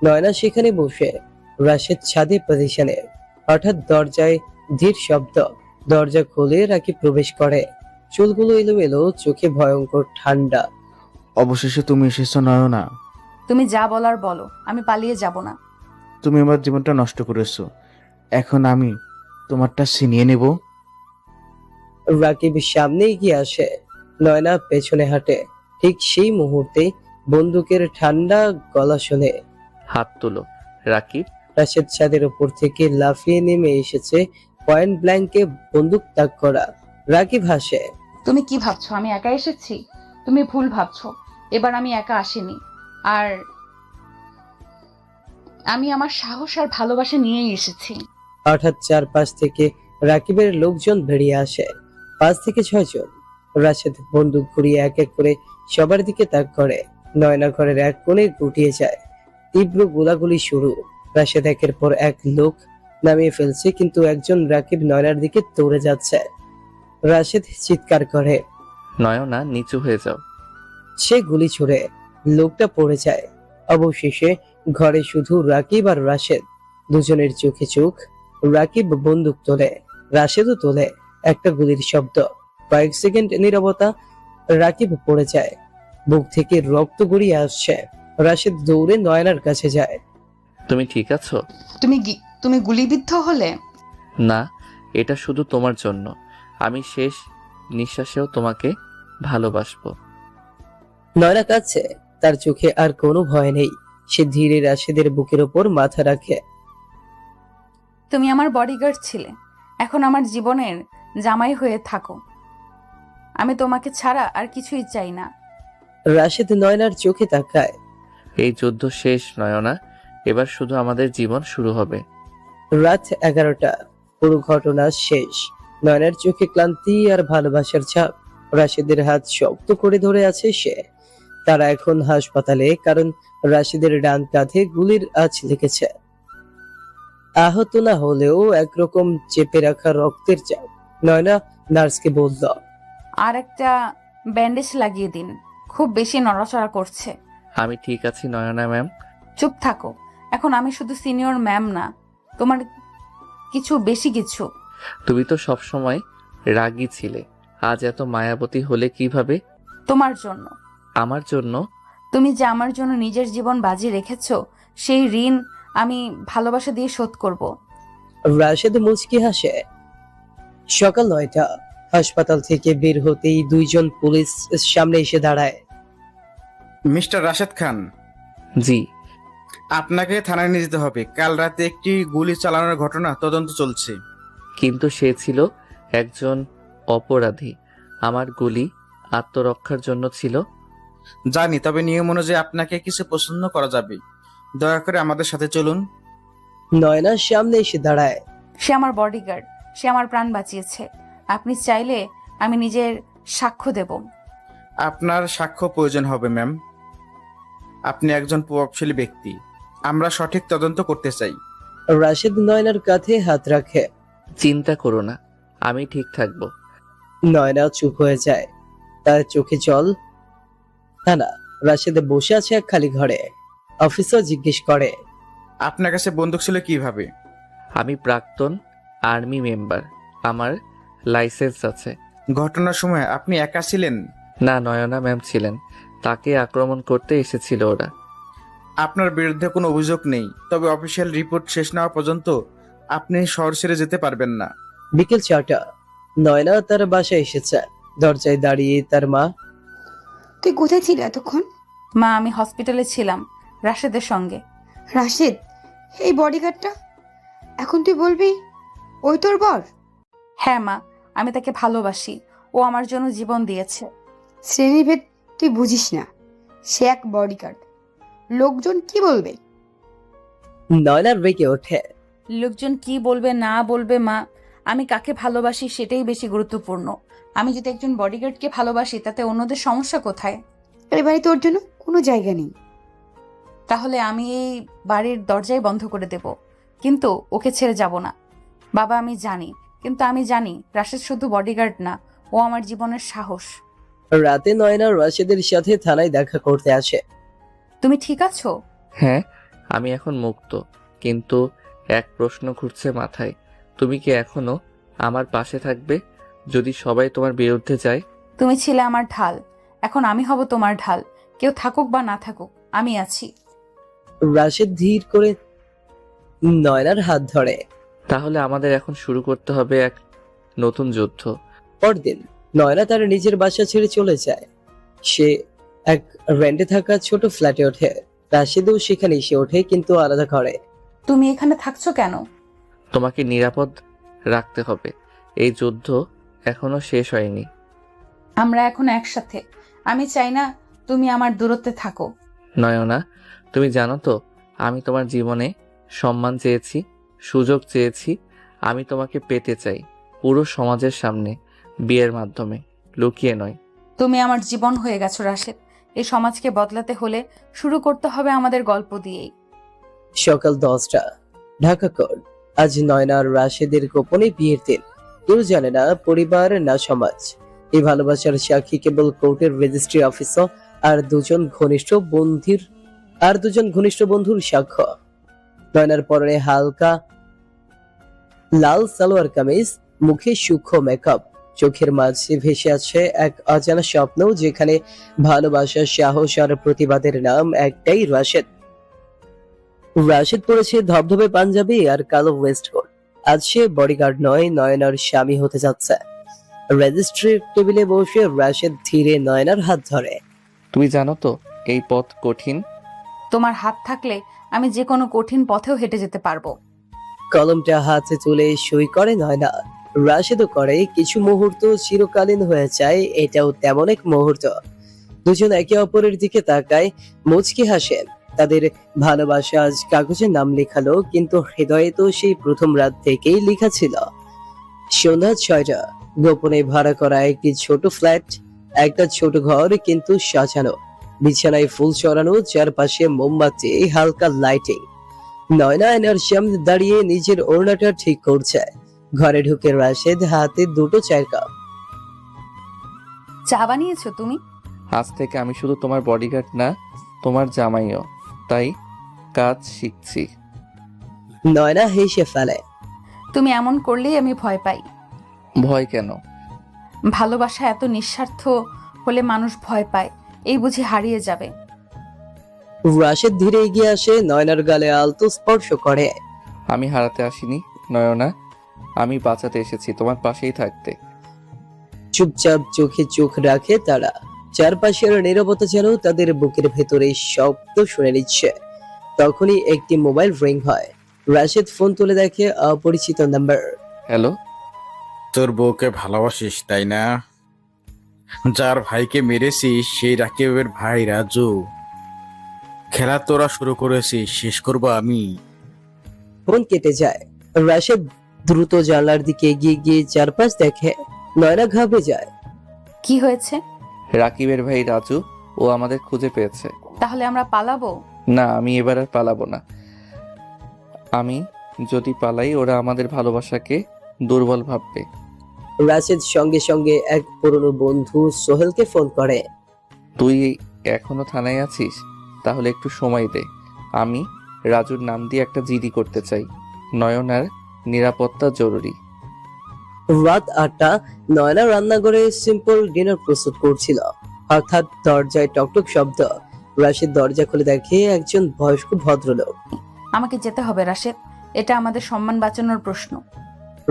নয়না সেখানে বসে। রাশেদ ছাদে পজিশনে। হঠাৎ দরজায় ধীর শব্দ। দরজা খুলে রাকিব প্রবেশ করে। চুলগুলো এলোমেলো, চোখে ভয়ঙ্কর ঠান্ডা। অবশেষে তুমি এসেছো নয়না। তুমি যা বলার বলো, আমি পালিয়ে যাব না। তুমি আমার জীবনটা নষ্ট করেছো, এখন আমি তোমারটা ছিনিয়ে নেব। রাকিব সামনে এগিয়ে আসে। নয়না পেছনে হাঁটে। ঠিক সেই মুহূর্তে বন্দুকের ঠান্ডা গলা শুনে হাত তুলো রাকিব। রাশেদ ছাদের উপর থেকে লাফিয়ে নেমে এসেছে, পয়েন্ট ব্ল্যাঙ্কে বন্দুক তাক করা। রাকিব হাসে। তুমি কি ভাবছো আমি একা এসেছি? তুমি ভুল ভাবছো, এবার আমি একা আসিনি, আর আমি আমার সাহস আর ভালোবাসা নিয়েই এসেছি। হঠাৎ চারপাশ থেকে রাকিবের লোকজন বেরিয়ে আসে। 5 থেকে 6 জন। রাশেদ বন্দুক ঘুরিয়ে এক এক করে সবার দিকে তাক করে। নয়না ঘরের এক কোণে গুটিয়ে যায়। তীব্র গোলাগুলি শুরু। রাশেদ একের পর এক লোক নামিয়ে ফেলছে, কিন্তু একজন রাকিব নয়নার দিকে দৌড়ে যাচ্ছে। রাশেদ চিৎকার করে, নয়না নিচু হয়ে যাও। সে গুলি ছুড়ে। লোকটা পড়ে যায়। অবশেষে ঘরে শুধু রাকিব আর রাশেদ। দুজনের চোখে চোখ। রাকিব বন্দুক তোলে, রাশেদও তোলে। একটা গুলির শব্দ, কয়েক সেকেন্ড নীরবতা। রাকিব পড়ে যায়। বুক থেকে রক্ত গড়িয়ে আসছে। রাশেদ দৌড়ে নয়নার কাছে যায়। তুমি ঠিক আছো? তুমি গুলিবিদ্ধ হলে? না, এটা শুধু তোমার জন্য। আমি শেষ নিঃশ্বাসেও তোমাকে ভালোবাসবো। নয়না কাঁদছে। তার চোখে আর কোনো ভয় নেই। সে ধীরে রাশেদের বুকের ওপর মাথা রাখে। তুমি আমার বডিগার্ড ছিলে, এখন আমার জীবনের জামাই হয়ে থাকো। আমি তোমাকে ছাড়া আর কিছুই চাই না। রাশেদ নয়নার চোখে তাকায়। এই যুদ্ধ শেষ নয়না, এবার শুধু আমাদের জীবন শুরু হবে। রাত 11টা। পুরো ঘটনা শেষ। নয়নার চোখে ক্লান্তি আর ভালোবাসার ছাপ। রাশেদের হাত শক্ত করে ধরে আছে সে। তারা এখন হাসপাতালে, কারণ রাশেদের ডান কাঁধে গুলির আঁচ লেগেছে। আহত না হলেও একরকম চেপে রাখা রক্তের চাপ। নয়না নার্সকে বলল, আর একটা ব্যান্ডেজ লাগিয়ে দিন, খুব বেশি নড়াচড়া করছে। আমি ঠিক আছি নয়না ম্যাম। চুপ থাকো, এখন আমি শুধু সিনিয়র ম্যাম না, তোমার কিছু বেশি কিছু। তুমি তো সবসময় রাগী ছিলে, আজ এত মায়াবতী হলে কিভাবে? তোমার জন্য। আমার জন্য? তুমি যে আমার জন্য নিজের জীবন বাজি রেখেছো, সেই ঋণ আমি ভালোবাসা দিয়ে শোধ করব। রাশেদ মুচকি হাসে। সকাল 9টা। হাসপাতাল থেকে বের হতেই দুইজন পুলিশ সামনে এসে দাঁড়ায়। মিস্টার রাশেদ খান, জি। আপনাকে থানায় নিয়ে যেতে হবে। কাল রাতে একটি গুলি চালানোর ঘটনা তদন্ত চলছে। কিন্তু সে ছিল একজন অপরাধী। আমার গুলি আত্মরক্ষার জন্য ছিল। জানি, তবে নিয়ম অনুযায়ী আপনাকে কিছু প্রশ্ন করা যাবে। দয়া করে আমাদের সাথে চলুন। নয়না সামনে এসে দাঁড়ায়। সে আমার বডিগার্ড, সে আমার প্রাণ বাঁচিয়েছে। আপনি চাইলে আমি নিজের সাক্ষ্য দেব। আপনার সাক্ষ্য প্রয়োজন হবে ম্যাম। আপনি একজন প্রভাবশালী ব্যক্তি। আমরা সঠিক তদন্ত করতে চাই। রাশেদ নয়নার কাঁধে হাত রাখে। চিন্তা করো না, আমি ঠিক থাকবো। নয়না চুপ হয়ে যায়, তার চোখে জল। না, রাশেদ বসে আছে এক খালি ঘরে। অফিসার জিজ্ঞেস করে, আপনার কাছে বন্দুক ছিল কিভাবে? আমি প্রাক্তন আর্মি মেম্বার, আমার লাইসেন্স আছে। ঘটনার সময় আপনি একা ছিলেন? না, নয়না ম্যাম ছিলেন। তাকে আক্রমণ করতে এসেছিল ওরা। আপনার বিরুদ্ধে কোনো অভিযোগ নেই, তবে অফিসিয়াল রিপোর্ট শেষ না হওয়া পর্যন্ত আপনি শহর ছেড়ে যেতে পারবেন না। বিকেল 4টা। নয়না তার বাসায় এসেছে। দরজায় দাঁড়িয়ে তার মা। তুই কোথায় ছিলি এতক্ষণ? মা, আমি হসপিটালে ছিলাম রাশেদের সঙ্গে। রাশেদ, এই বডিগার্ডটা, এখন তুই বলবি ওই তোর বর? হ্যাঁ মা, আমি তাকে ভালোবাসি। ও আমার জন্য জীবন দিয়েছে। শ্রেণীভেদ তুই বুঝিস না। সে এক বডিগার্ড। লোকজন কি বলবে? নয়নার রেগে ওঠে। লোকজন কি বলবে না বলবে মা, আমি কাকে ভালোবাসি সেটাই বেশি গুরুত্বপূর্ণ। আমি যদি একজন বডিগার্ডকে ভালোবাসি, তাতে অন্যদের সমস্যা কোথায়? এই বাড়ি তোর জন্য কোনো জায়গা নেই। তাহলে আমি এই বাড়ির দরজাই বন্ধ করে দেব, কিন্তু ওকে ছেড়ে যাব না। বাবা, আমি জানি, কিন্তু আমি জানি রাশেদ শুধু বডিগার্ড না, ও আমার জীবনের সাহস। রাতে নয়না রাশেদের সাথে থানায় দেখা করতে আসে। তুমি ঠিক আছো? হ্যাঁ, আমি এখন মুক্ত, কিন্তু এক প্রশ্ন ঘুরছে মাথায়। তুমি কি এখনো আমার পাশে থাকবে যদি সবাই তোমার বিরুদ্ধে যায়? তুমি ছিলে আমার ঢাল, এখন আমি হব তোমার ঢাল। কেউ থাকুক বা না থাকুক, আমি আছি। রাশেদ ধীর করে নয়নার হাত ধরে। তাহলে আমাদের এখন শুরু করতে হবে এক নতুন যুদ্ধ। পরদিন নয়না তার নিজের বাসা ছেড়ে চলে যায়। সে এক রেন্টে থাকা ছোট ফ্ল্যাটে ওঠে। রাশেদও সেখানে এসে ওঠে, কিন্তু আলাদা ঘরে। তুমি এখানে থাকছো কেন? তোমাকে নিরাপদ রাখতে হবে। এই যুদ্ধ এখনো শেষ হয়নি। আমরা এখন একসাথে। আমি চাই না তুমি আমার দূরত্বে থাকো। নয়না, তুমি জানো তো আমি তোমার জীবনে সম্মান চেয়েছি, সুযোগ চেয়েছি। আমি তোমাকে পেতে চাই, পুরো সমাজের সামনে, বিয়ের মাধ্যমে, লুকিয়ে নয়। তুমি আমার জীবন হয়ে গেছো রাশেদ। এই সমাজকে বদলাতে হলে শুরু করতে হবে আমাদের গল্প দিয়েই। সকাল 10টা। ঢাকা কোর্ট। আজ নয়না আর রাশেদের গোপনে বিয়ের দিন। কেউ জানে না, পরিবার না সমাজ। এই ভালোবাসার সাক্ষী কেবল কোর্টের রেজিস্ট্রি অফিসার আর দুজন ঘনিষ্ঠ বন্ধুর সাক্ষ্য। নয়নার পরনে হালকা লাল সালোয়ার কামিজ, মুখে সূক্ষ্ম মেকআপ, চোখের মাঝে ভেসে আছে এক অজানা স্বপ্ন, যেখানে ভালোবাসা, সাহস আর প্রতিবাদের নাম একটাই, রাশেদ। রাশেদ পরেছে ধবধবে পাঞ্জাবি আর কালো ওয়েস্টকোট। আজ সে বডিগার্ড নয়, নয়নার স্বামী হতে যাচ্ছে। রেজিস্ট্রির টেবিলে বসে রাশেদ ধীরে নয়নার হাত ধরে। তুমি জানো তো এই পথ কঠিন। তোমার হাত থাকলে আমি যে কোনো কঠিন পথেও হেঁটে যেতে পারবো। কলমটা হাতে তুলে সই করে নয়না। রাশেদও করে। কিছু মুহূর্ত চিরকালীন হয়ে যায়, এটাও তেমন এক মুহূর্ত। দুজন একে অপরের দিকে তাকায়, মুচকি হাসেন। তাদের ভালোবাসা আজ কাগজে নাম লেখালো, কিন্তু হৃদয়ে তো সেই প্রথম রাত থেকেই লেখা ছিল। সন্ধ্যা 6টা। গোপনে ভাড়া করা একটি ছোট ফ্ল্যাট, একটা ছোট ঘর, কিন্তু সাজানো। বিছানায় ফুল চড়ানো, চারপাশে মোমবাতি, হালকা লাইটিং। নয়না আয়নার সামনে দাঁড়িয়ে নিজের ওড়নাটা ঠিক করছে। ঘরে ঢুকে রাশেদ হাতে দুটো চায়ের কাপ। চা বানিয়েছো তুমি? আজ থেকে আমি শুধু তোমার বডিগার্ড না, তোমার জামাইও। তাই কাজ শিখছি। নয়না হেসে ফেলে। তুমি এমন করলেই আমি ভয় পাই। ভয় কেন? ভালোবাসা এত নিঃস্বার্থ হলে মানুষ ভয় পায়, এই বুঝি হারিয়ে যাবে। রাশেদ ধীরে এগিয়ে আসে, নয়নার গালে আলতো স্পর্শ করে। আমি হারাতে আসিনি নয়না, আমি বাঁচাতে এসেছি, তোমার পাশেই থাকতে। চুপচাপ চোখে চোখ রাখে তারা। চারপাশের নীরবতা যেন তাদের বুকের ভেতরে শব্দ শুনে নিচ্ছে। তখনই একটি মোবাইল রিং হয়। রাশেদ ফোন তুলে দেখে অপরিচিত নাম্বার। হ্যালো। তোর বউকে ভালোবাসিস তাই না? যার ভাইকে মেরেছিস সেই রাকিবের ভাই রাজু। খেলা তোরা শুরু করেছিস, শেষ করবো আমি। ফোন কেটে যায়। রাশেদ দ্রুত জানলার দিকে এগিয়ে গিয়ে চারপাশ দেখে। নয়না ঘাবড়ে যায়। কি হয়েছে? রাকিবের ভাই রাজু, ও আমাদের খুঁজে পেয়েছে। তাহলে আমরা পালাবো? না, আমি এবার আর পালাবো না। আমি যদি পালাই ওরা আমাদের ভালোবাসাকে দুর্বল ভাববে। রাশেদ সঙ্গে সঙ্গে এক পুরনো বন্ধু সোহেলকে ফোন করে। তুই এখনো থানায় আছিস? তাহলে একটু সময় দে, আমি রাজুর নাম দিয়ে একটা জিডি করতে চাই। নয়নার নিরাপত্তা জরুরি। রাত 8টা। নয়না রান্নাঘরে সিম্পল ডিনার প্রস্তুত করছিল। হঠাৎ দরজায় টকটক শব্দ। রাশেদ দরজা খুলে দেখে একজন বয়স্ক ভদ্রলোক। আমাকে যেতে হবে রাশেদ, এটা আমাদের সম্মান বাঁচানোর প্রশ্ন।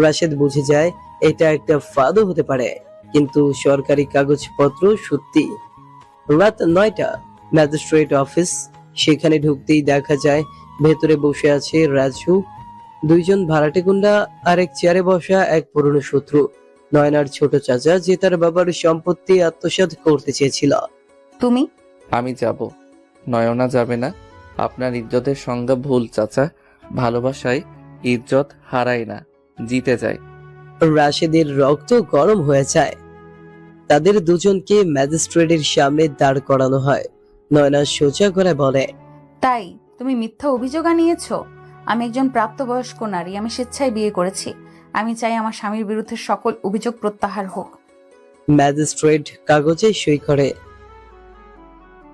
রাশেদ বুঝে যায় এটা একটা ফাঁদও হতে পারে, কিন্তু সরকারি কাগজপত্র সত্যি। রাত 9টা। Magistrate office. সেখানে ঢুকতেই দেখা যায় ভেতরে বসে আছে রাজু, দুইজন ভাড়াটে গুন্ডা আর এক চেয়ারে বসা এক পুরনো শত্রু, নয়নার ছোট চাচা, যে তার বাবার সম্পত্তি আত্মসাৎ করতে চেয়েছিল। তুমি? আমি যাব। নয়না যাবে না। আপনার ইজ্জতের সংজ্ঞা ভুল চাচা। ভালোবাসায় ইজ্জত হারায় না, জিতে যায়। রাশেদের রক্ত গরম হয়ে যায়। তাদের দুজনকে ম্যাজিস্ট্রেটের সামনে দাঁড় করানো হয়। নয়না সোজা করে বলে, তাই তুমি মিথ্যা অভিযোগ আনিয়েছো? আমি একজন প্রাপ্তবয়স্ক নারী, আমি স্বেচ্ছায় বিয়ে করেছি। আমি চাই আমার স্বামীর বিরুদ্ধে সকল অভিযোগ প্রত্যাহার হোক। ম্যাজিস্ট্রেট কাগজে সই করে।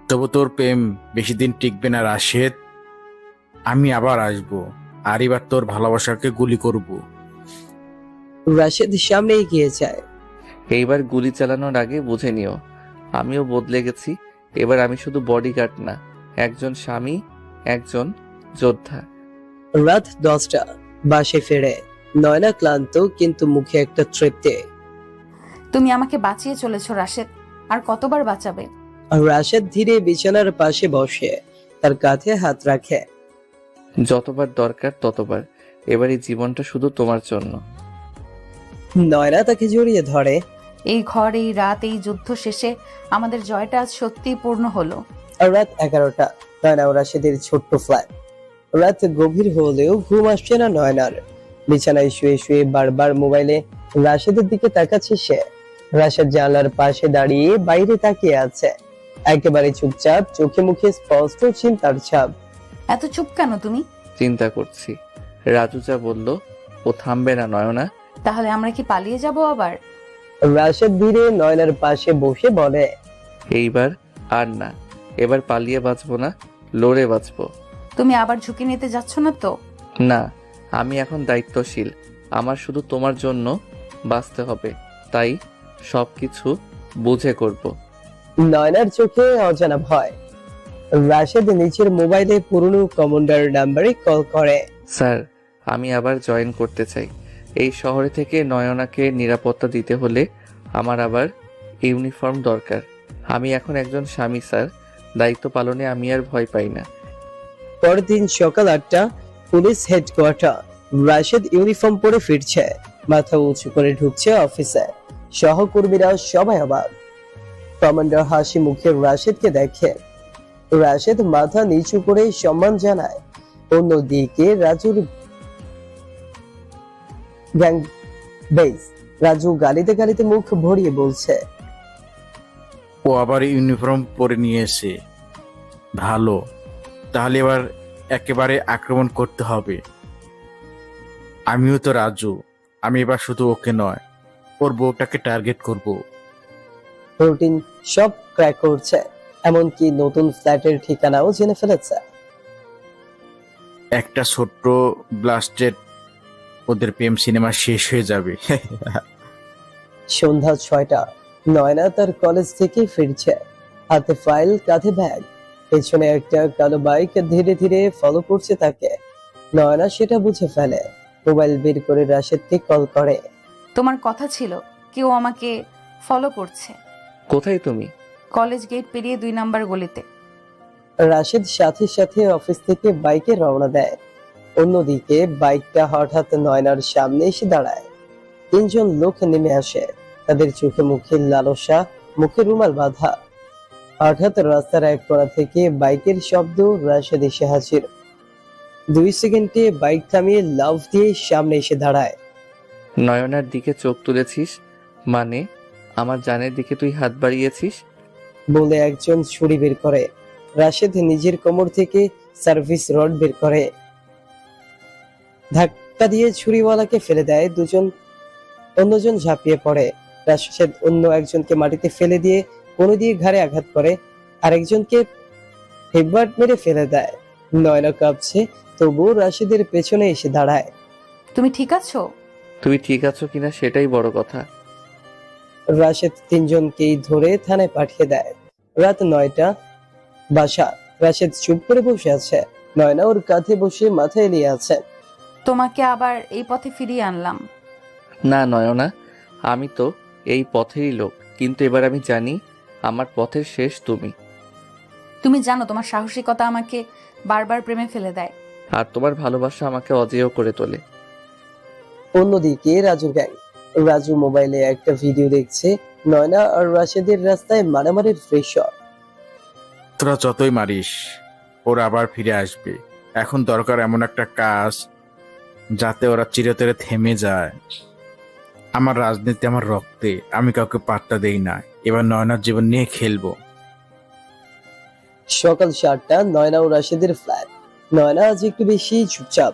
তবু তোর প্রেম বেশি দিন টিকবে না রাশেদ। আমি আবার আসবো, আর এবার তোর ভালোবাসাকে গুলি করব। রাশেদ সামনে এগিয়ে যায়। এইবার গুলি চালানোর আগে বুঝে নিও, আমিও বদলে গেছি। এবার আমি শুধু বডিগার্ড না, একজন স্বামী, একজন যোদ্ধা। রাত 10টা। বাসে ফেরে নয়না ক্লান্ত, কিন্তু মুখে একটা তৃপ্তি। তুমি আমাকে বাঁচিয়ে চলেছো রাশেদ, আর কতবার বাঁচাবে? রাশেদ ধীরে বিছানার পাশে বসে তার কাঁধে হাত রাখে। যতবার দরকার ততবার। এবার এই জীবনটা শুধু তোমার জন্য। নয়না তাকে জড়িয়ে ধরে। এই ঘর, এই রাত, এই যুদ্ধ শেষে আমাদের জয়টা আজ সত্যিই পূর্ণ হলো। রাত 11টা। নয়না ও রাশেদের ছোট্ট ফ্ল্যাট। রাত গভীর হলেও ঘুম আসছে না নয়নার। বিছানায় শুয়ে শুয়ে বারবার মোবাইলে রাশেদের দিকে তাকাচ্ছে সে। রাশেদ জানলার পাশে দাঁড়িয়ে বাইরে তাকিয়ে আছে, একেবারে চুপচাপ, চোখে মুখে স্পষ্ট চিন্তার ছাপ। এত চুপ কেন তুমি? চিন্তা করছি। রাজু যা বলল, ও থামবে না নয়না। তাহলে আমরা কি পালিয়ে যাব আবার? রাশেদ ধীরে নয়নার পাশে বসে বলে, এইবার আর না। এবার পালিয়ে বাঁচবো না, লড়ে বাঁচবো। তুমি আবার ঝুঁকি নিতে যাচ্ছ না তো? না, আমি এখন দায়িত্বশীল। আমার শুধু তোমার জন্য বাঁচতে হবে, তাই সবকিছু বুঝে করব। নয়নার চোখে অজানা ভয়। রাশেদ নিচের মোবাইলে পুরনো কমান্ডার নাম্বারে কল করে। স্যার, আমি আবার জয়েন করতে চাই। এই শহরে থেকে নয়নাকে নিরাপত্তা দিতে হলে আমার আবার ইউনিফর্ম দরকার। আমি এখন একজন স্বামী স্যার, দায়িত্ব পালনে আমি আর ভয় পাই না। পরদিন সকাল 8টা। Police headquarter. রাশেদ ইউনিফর্ম পরে ফিরছে, মাথা উঁচু করে ঢুকছে অফিসে। সহকর্মীরা সবাই অবাক। কমান্ডার হাসি মুখে রাশেদকে দেখে। রাশেদ মাথা নিচু করে সম্মান জানায়। অন্যদিকে রাজুর গ্যাং বেস। রাজু গালিতে গালিতে মুখ ভরিয়ে বলছে, ও আবার ইউনিফর্ম পরে নিয়েছে, ভালো। তাহলে এবার একেবারে আক্রমণ করতে হবে। আমিও তো রাজু, আমি এবার শুধু ওকে নয়, ওর বউটাকে টার্গেট করব। রুটিন সব ক্র্যাক করছে, এমনকি নতুন ফ্ল্যাটের ঠিকানাও জেনে ফেলেছে। একটা ছোট্ট ব্লাস্টেড ওদের প্রেম সিনেমা শেষ হয়ে যাবে। সন্ধ্যা 6টা। নয়না তার কলেজ থেকে ফিরছে, হাতে ফাইল, কাঁধে ব্যাগ, পেছনে একটা কালো বাইক ধীরে ধীরে ফলো করছে তাকে। নয়না সেটা বুঝে ফেলে, মোবাইল বের করে রাশেদকে কল করে। তোমার কথা ছিল কেউ আমাকে ফলো করছে। কোথায় তুমি? কলেজ গেট পেরিয়ে 2 নাম্বার গলিতে। রাশেদ সাথে সাথে অফিস থেকে বাইকে রওনা দেয়। অন্যদিকে বাইকটা হঠাৎ নয়নার সামনে এসে দাঁড়ায়। 3জন লোক নেমে আসে, তাদের চোখে মুখে লালসা, মুখে রুমাল বাঁধা। হঠাৎ রাস্তার এক কোণা থেকে বাইকের শব্দ, রাশেদ এসে হাজির। 2 সেকেন্ডে বাইক থামিয়ে লাফ দিয়ে সামনে এসে দাঁড়ায়। নয়নার দিকে চোখ তুলেছিস মানে আমার জানের দিকে তুই হাত বাড়িয়েছিস? বলে একজন ছুরি বের করে। রাশেদ নিজের কোমর থেকে সার্ভিস রড বের করে, ধাক্কা দিয়ে ছুরিওয়ালাকে ফেলে দেয়। অন্যজন ঝাঁপিয়ে পড়ে। রাশেদ অন্য একজনকে মাটিতে ফেলে দিয়ে কোনো দিয়ে ঘাড়ে আঘাত করে, আরেকজনকে হেডবাট মেরে ফেলে দেয়। নয়না কাঁপছে, তবুও রাশেদের পেছনে এসে দাঁড়ায়। তুমি ঠিক আছো? তুমি ঠিক আছো কিনা সেটাই বড় কথা। রাশেদ 3জনকেই ধরে থানায় পাঠিয়ে দেয়। রাত 9টা, বাসা। রাশেদ চুপ করে বসে আছে, নয়না ওর কাঁধে বসে মাথা এলিয়ে আছে। তোমাকে আবার এই পথে ফিরিয়ে আনলাম। না নয়না, আমি তো এই পথেরই লোক, কিন্তু এবার আমি জানি আমার পথের শেষ তুমি। তুমি জানো তোমার সাহসিকতা আমাকে বারবার প্রেমে ফেলে দেয়। আর তোমার ভালোবাসা আমাকে অজেয় করে তোলে। অন্যদিকে রাজু গ্যাং। রাজু মোবাইলে একটা ভিডিও দেখছে, নয়না আর রাশেদের রাস্তায় মারামারির দৃশ্য। তোরা যতই মারিস, ওরা আবার ফিরে আসবে। এখন দরকার এমন একটা কাজ যাতে ওরা চিরতরে থেমে যায়। আমার রাজনীতি আমার রক্তে, আমি কাউকে পাত্তা দেই না। এবার নয়নার জীবন নিয়ে খেলবো। সকাল 7টা, নয়না ও রাশেদের ফ্ল্যাট। নয়না আজ একটু বেশি চুপচাপ,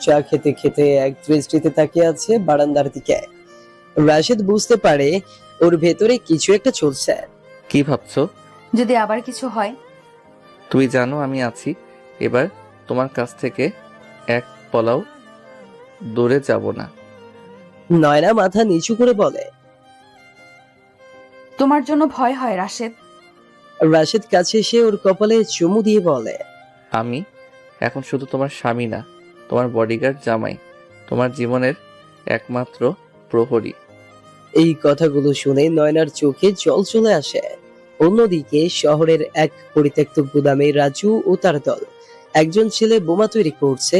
চা খেতে খেতে এক দৃষ্টিতে তাকিয়ে আছে বারান্দার দিকে। রাশেদ বুঝতে পারে ওর ভেতরে কিছু একটা চলছে। কি ভাবছো? যদি আবার কিছু হয়? তুমি জানো আমি আছি। এবার তোমার কাছ থেকে এক পলাও দূরে যাব না। নয়না মাথা নিচু করে বলে। তোমার জন্য ভয় হয় রাশেদ। রাশেদ কাছে এসে ওর কপালে চুমু দিয়ে বলে, আমি এখন শুধু তোমার স্বামী না, তোমার বডিগার্ড, জামাই, তোমার জীবনের একমাত্র প্রহরী। এই কথাগুলো শুনে নয়নার চোখে জল চলে আসে। অন্যদিকে শহরের এক পরিত্যক্ত গুদামে রাজু ও তার দল। একজন ছেলে বোমা তৈরি করছে,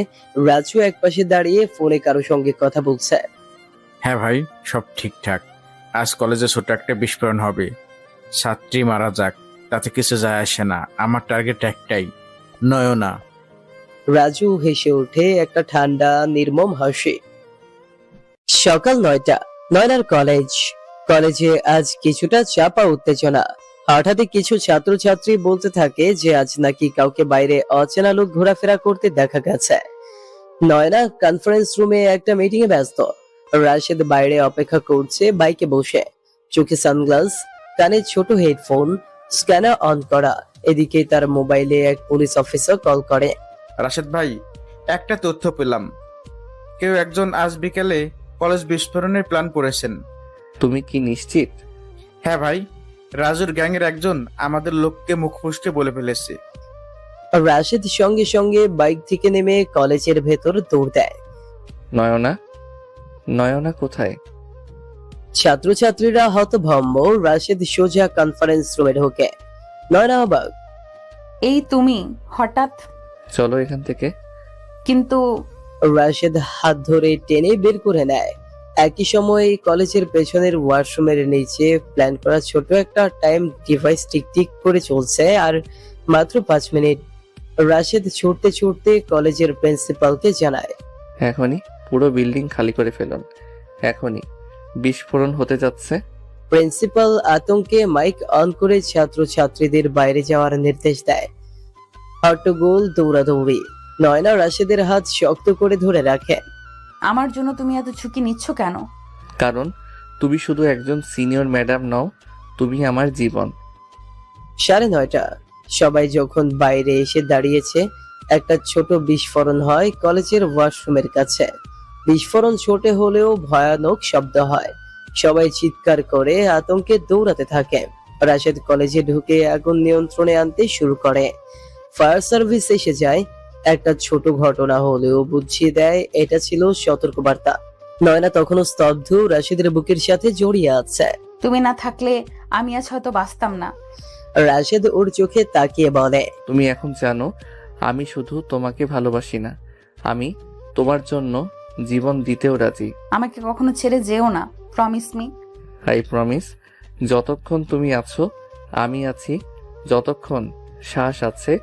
রাজু একপাশে দাঁড়িয়ে ফোনে কারো সঙ্গে কথা বলছে। হ্যাঁ ভাই, সব ঠিকঠাক। আজ কলেজে ছোট একটা বিস্ফোরণ হবে। ছাত্রী মারা যাক, তাতে কিছু যায় আসে না। আমার টার্গেট একটাই, নয়না। রাজু হেসে ওঠে, একটা ঠান্ডা নির্মম হাসি। সকাল 9টা, নয়নার কলেজ। কলেজে আজ কিছুটা চাপা উত্তেজনা। হঠাৎই কিছু ছাত্রছাত্রী বলতে থাকে যে আজ নাকি কাউকে বাইরে অচেনা লোক ঘোরাফেরা করতে দেখা গেছে। নয়না কনফারেন্স রুমে একটা মিটিং এ ব্যস্ত। রাশেদ বাইরে অপেক্ষা করছে বাইকে বসে, চোখে সানগ্লাস, কানে ছোট হেডফোন, স্ক্যানার অন করা। এদিকে তার মোবাইলে এক পুলিশ অফিসার কল করে। রাশেদ ভাই, একটা তথ্য পেলাম। কেউ একজন আজ বিকেলে কলেজ বিস্ফোরণের প্ল্যান করেছেন। তুমি কি নিশ্চিত? হ্যাঁ ভাই, রাজুর গ্যাংয়ের একজন আমাদের লোককে মুখ ফুসকে বলে ফেলেছে। রাশেদ সঙ্গে সঙ্গে বাইক থেকে নেমে কলেজের ভেতর দৌড় দেয়। নয়না, নয়না কোথায়? ছাত্রছাত্রীরা হতভম্ব। রাশেদ সোজা কনফারেন্স রুমে ঢোকে। নয়না অবাক। এই তুমি হঠাৎ? চলো এখান থেকে। কিন্তু রাশেদ হাত ধরে টেনে বের করে নেয়। একই সময় কলেজের পেছনের ওয়াশরুমের নিচে প্ল্যান করা ছোট একটা টাইম ডিভাইস টিকটিক করে চলছে। আর মাত্র 5 মিনিট। রাশেদ ছুটতে ছুটতে কলেজের প্রিন্সিপালকে জানায়। এখনই পুরো বিল্ডিং খালি করে ফেলুন, এখনই বিস্ফোরণ হতে যাচ্ছে। প্রিন্সিপাল আতঙ্কে মাইক অন করে ছাত্রছাত্রীদের বাইরে যাওয়ার নির্দেশ দেয়। হট্টগোল, দৌড়াদৌড়ি। নয়না রাশেদের হাত শক্ত করে ধরে রাখে। আমার জন্য তুমি এত ঝুঁকি নিচ্ছ কেন? কারণ তুমি শুধু একজন সিনিয়র ম্যাডাম নও, তুমি আমার জীবন। 9:30। সবাই যখন বাইরে এসে দাঁড়িয়েছে, একটা ছোট বিস্ফোরণ হয় কলেজের ওয়াশরুমের কাছে। বিস্ফোরণ ছোট হলেও ভয়ানক শব্দ হয়। সবাই চিৎকার করে আতঙ্কে দৌড়াতে থাকে। রাশেদ কলেজে ঢুকে আগুন নিয়ন্ত্রণে আনতে শুরু করে। ফায়ার সার্ভিস এসে যায়। একটা ছোট ঘটনা হলেও বুঝিয়ে দেয় এটা ছিল সতর্কবার্তা। নয়না তখনও স্তব্ধ, রাশেদের বুকের সাথে জড়িয়ে আছে। তুমি না থাকলে আমি আজ হয়তো বাঁচতাম না। রাশেদ ওর চোখে তাকিয়ে বলে, তুমি এখন জানো আমি শুধু তোমাকে ভালোবাসি না, আমি তোমার জন্য জীবন দিতেও রাজি। আমাকে কখনো ছেড়ে যেও না, প্রমিস মি। I promise. যতক্ষণ তুমি আছো আমি আছি, যতক্ষণ শ্বাস আছে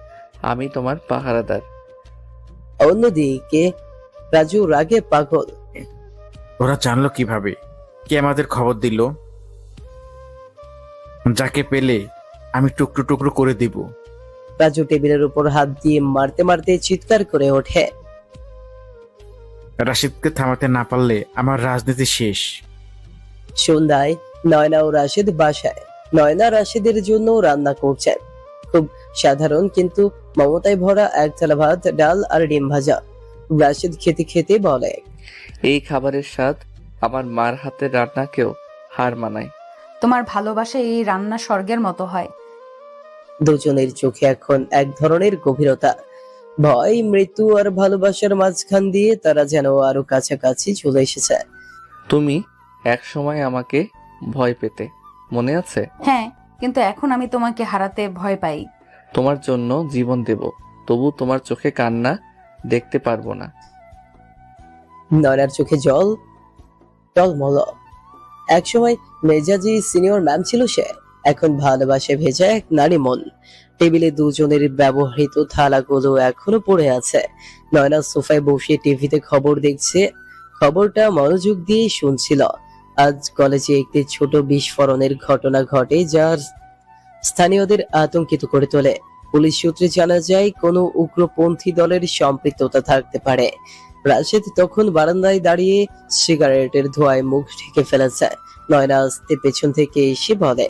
আমি তোমার পাহারাদার। অন্যদিকে রাজু রাগে পাগল। ওরা জানলো কিভাবে? কে আমাদের খবর দিল? যাকে পেলে আমি টুকরো টুকরো করে দিব। রাজু টেবিলের উপর হাত দিয়ে মারতে মারতে চিৎকার করে ওঠে। রাশিদকে থামাতে না পারলে আমার রাজনীতি শেষ। সন্ধ্যায় নয়না ও রাশেদ বাসায়। নয়না রাশেদের জন্য রান্না করছেন। খুব সাধারণ কিন্তু মমতায় ভরা এক থালা ভাত, ডাল আর ডিম ভাজা। রাশেদ খেতে খেতে বলে, এই খাবারের স্বাদ আমার মার হাতের রান্নাকেও হার মানায়। তোমার ভালোবাসায় এই রান্না স্বর্গের মতো হয়। দুজনের চোখে এখন এক ধরনের গভীরতা। ভয়, মৃত্যু আর ভালোবাসার মাঝখান দিয়ে তারা যেন আরো কাছাকাছি চলে এসেছে। তুমি এক সময় আমাকে ভয় পেতে, মনে আছে? হ্যাঁ, কিন্তু এখন আমি তোমাকে হারাতে ভয় পাই। তোমার জন্য জীবন দেব, তবু তোমার চোখে কান্না দেখতে পারবো না। নয়নার চোখে জল টলমল। একসময় মেজাজি সিনিয়র ম্যাম ছিল সে, এখন ভালোবাসে ভেজা এক নারী মন। টেবিলে দুজনের ব্যবহৃত থালাগুলো এখনো পড়ে আছে। নয়না সোফায় বসে টিভিতে খবর দেখছে, খবরটা মনোযোগ দিয়ে শুনছিল। আজ কলেজে একটি ছোট বিস্ফোরণের ঘটনা ঘটে যা স্থানীয়দের আতঙ্কিত করে তোলে। পুলিশ সূত্রে জানা যায় কোনো উগ্রপন্থী দলের সম্পৃক্ততা থাকতে পারে। রাশেদ তখন বারান্দায় দাঁড়িয়ে সিগারেটের ধোঁয়ায় মুখ ঢেকে ফেলেছে। নয়না আস্তে পেছন থেকে এসে বলে,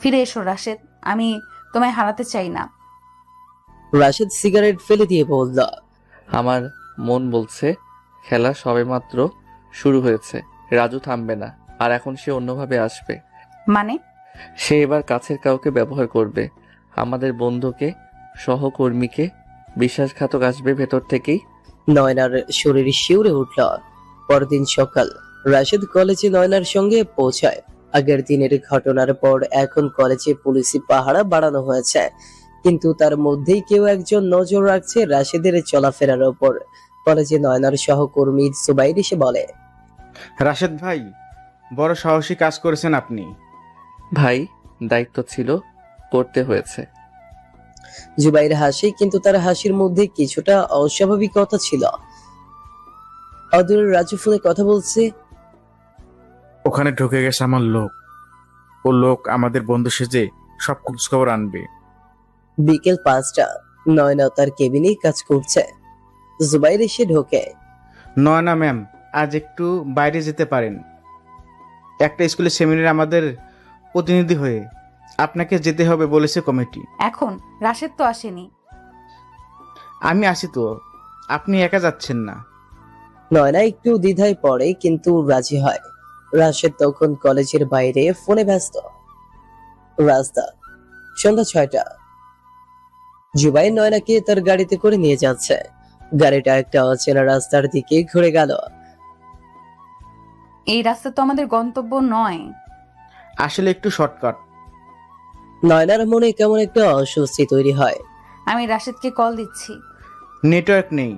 ফিরে এসো রাশেদ, আমি তোমায় হারাতে চাই না। রাশেদ সিগারেট ফেলে দিয়ে বলল, আমার মন বলছে খেলা সবেমাত্র শুরু হয়েছে, রাজু থামবে না, আর এখন সে অন্যভাবে আসবে। মানে? সে এবার কাছের কাউকে ব্যবহার করবে, আমাদের বন্ধুকে, সহকর্মীকে। বিশ্বাসঘাতক আসবে ভেতর থেকেই। নয়নার শরীর শিউরে উঠল। পরদিন সকাল রাশেদ কলেজে নয়নার সঙ্গে পৌঁছায়। আগের দিনের ঘটনার পর এখন কলেজে পুলিশি পাহারা বাড়ানো হয়েছে, কিন্তু তার মধ্যেই কেউ একজন নজর রাখছে রাশেদের চলাফেরার ওপর। কলেজে নয়নার সহকর্মী সুবাইর এসে বলে, রাশেদ ভাই, বড় সাহসী কাজ করেছেন আপনি। ভাই, দায়িত্ব ছিল, করতে হয়েছে। জুবাইর হাসি, কিন্তু তার হাসির মধ্যে কিছুটা অস্বাভাবিকতা ছিল। অদূরে রাজু ফোনে কথা বলছে। ওখানে ঢুকে গেছে আমার লোক। ও লোক আমাদের বন্ধু সেজে সব খোঁজখবর আনবে। বিকেল 5টা, নয়না তার কেবিনে কাজ করছে। জুবাইর এসে ঢোকে। নয়না ম্যাম, আজ একটু বাইরে যেতে পারেন? একটা স্কুলের সেমিনারে আমাদের প্রতিনিধি হয়ে আপনাকে যেতে হবে বলেছে কমিটি। এখন রাশেদ তো আসেনি। আমি আসি তো, আপনি একা যাচ্ছেন না। নয়না একটু দ্বিধায় পড়ে, কিন্তু রাজি হয়। রাশেদ তখন কলেজের বাইরে ফোনে ব্যস্ত। রাস্তা সন্ধ্যা 6টা। জুবাইর নয়নাকে তার গাড়িতে করে নিয়ে যাচ্ছে। গাড়িটা একটা অচেনা রাস্তার দিকে ঘুরে গেল। এই রাস্তা তো আমাদের গন্তব্য নয়। আসলে একটু শর্টকাট। নয়নার মনে কেমন একটা অস্বস্তি তৈরি হয়। আমি রাশেদকে কল দিচ্ছি। নেটওয়ার্ক নেই,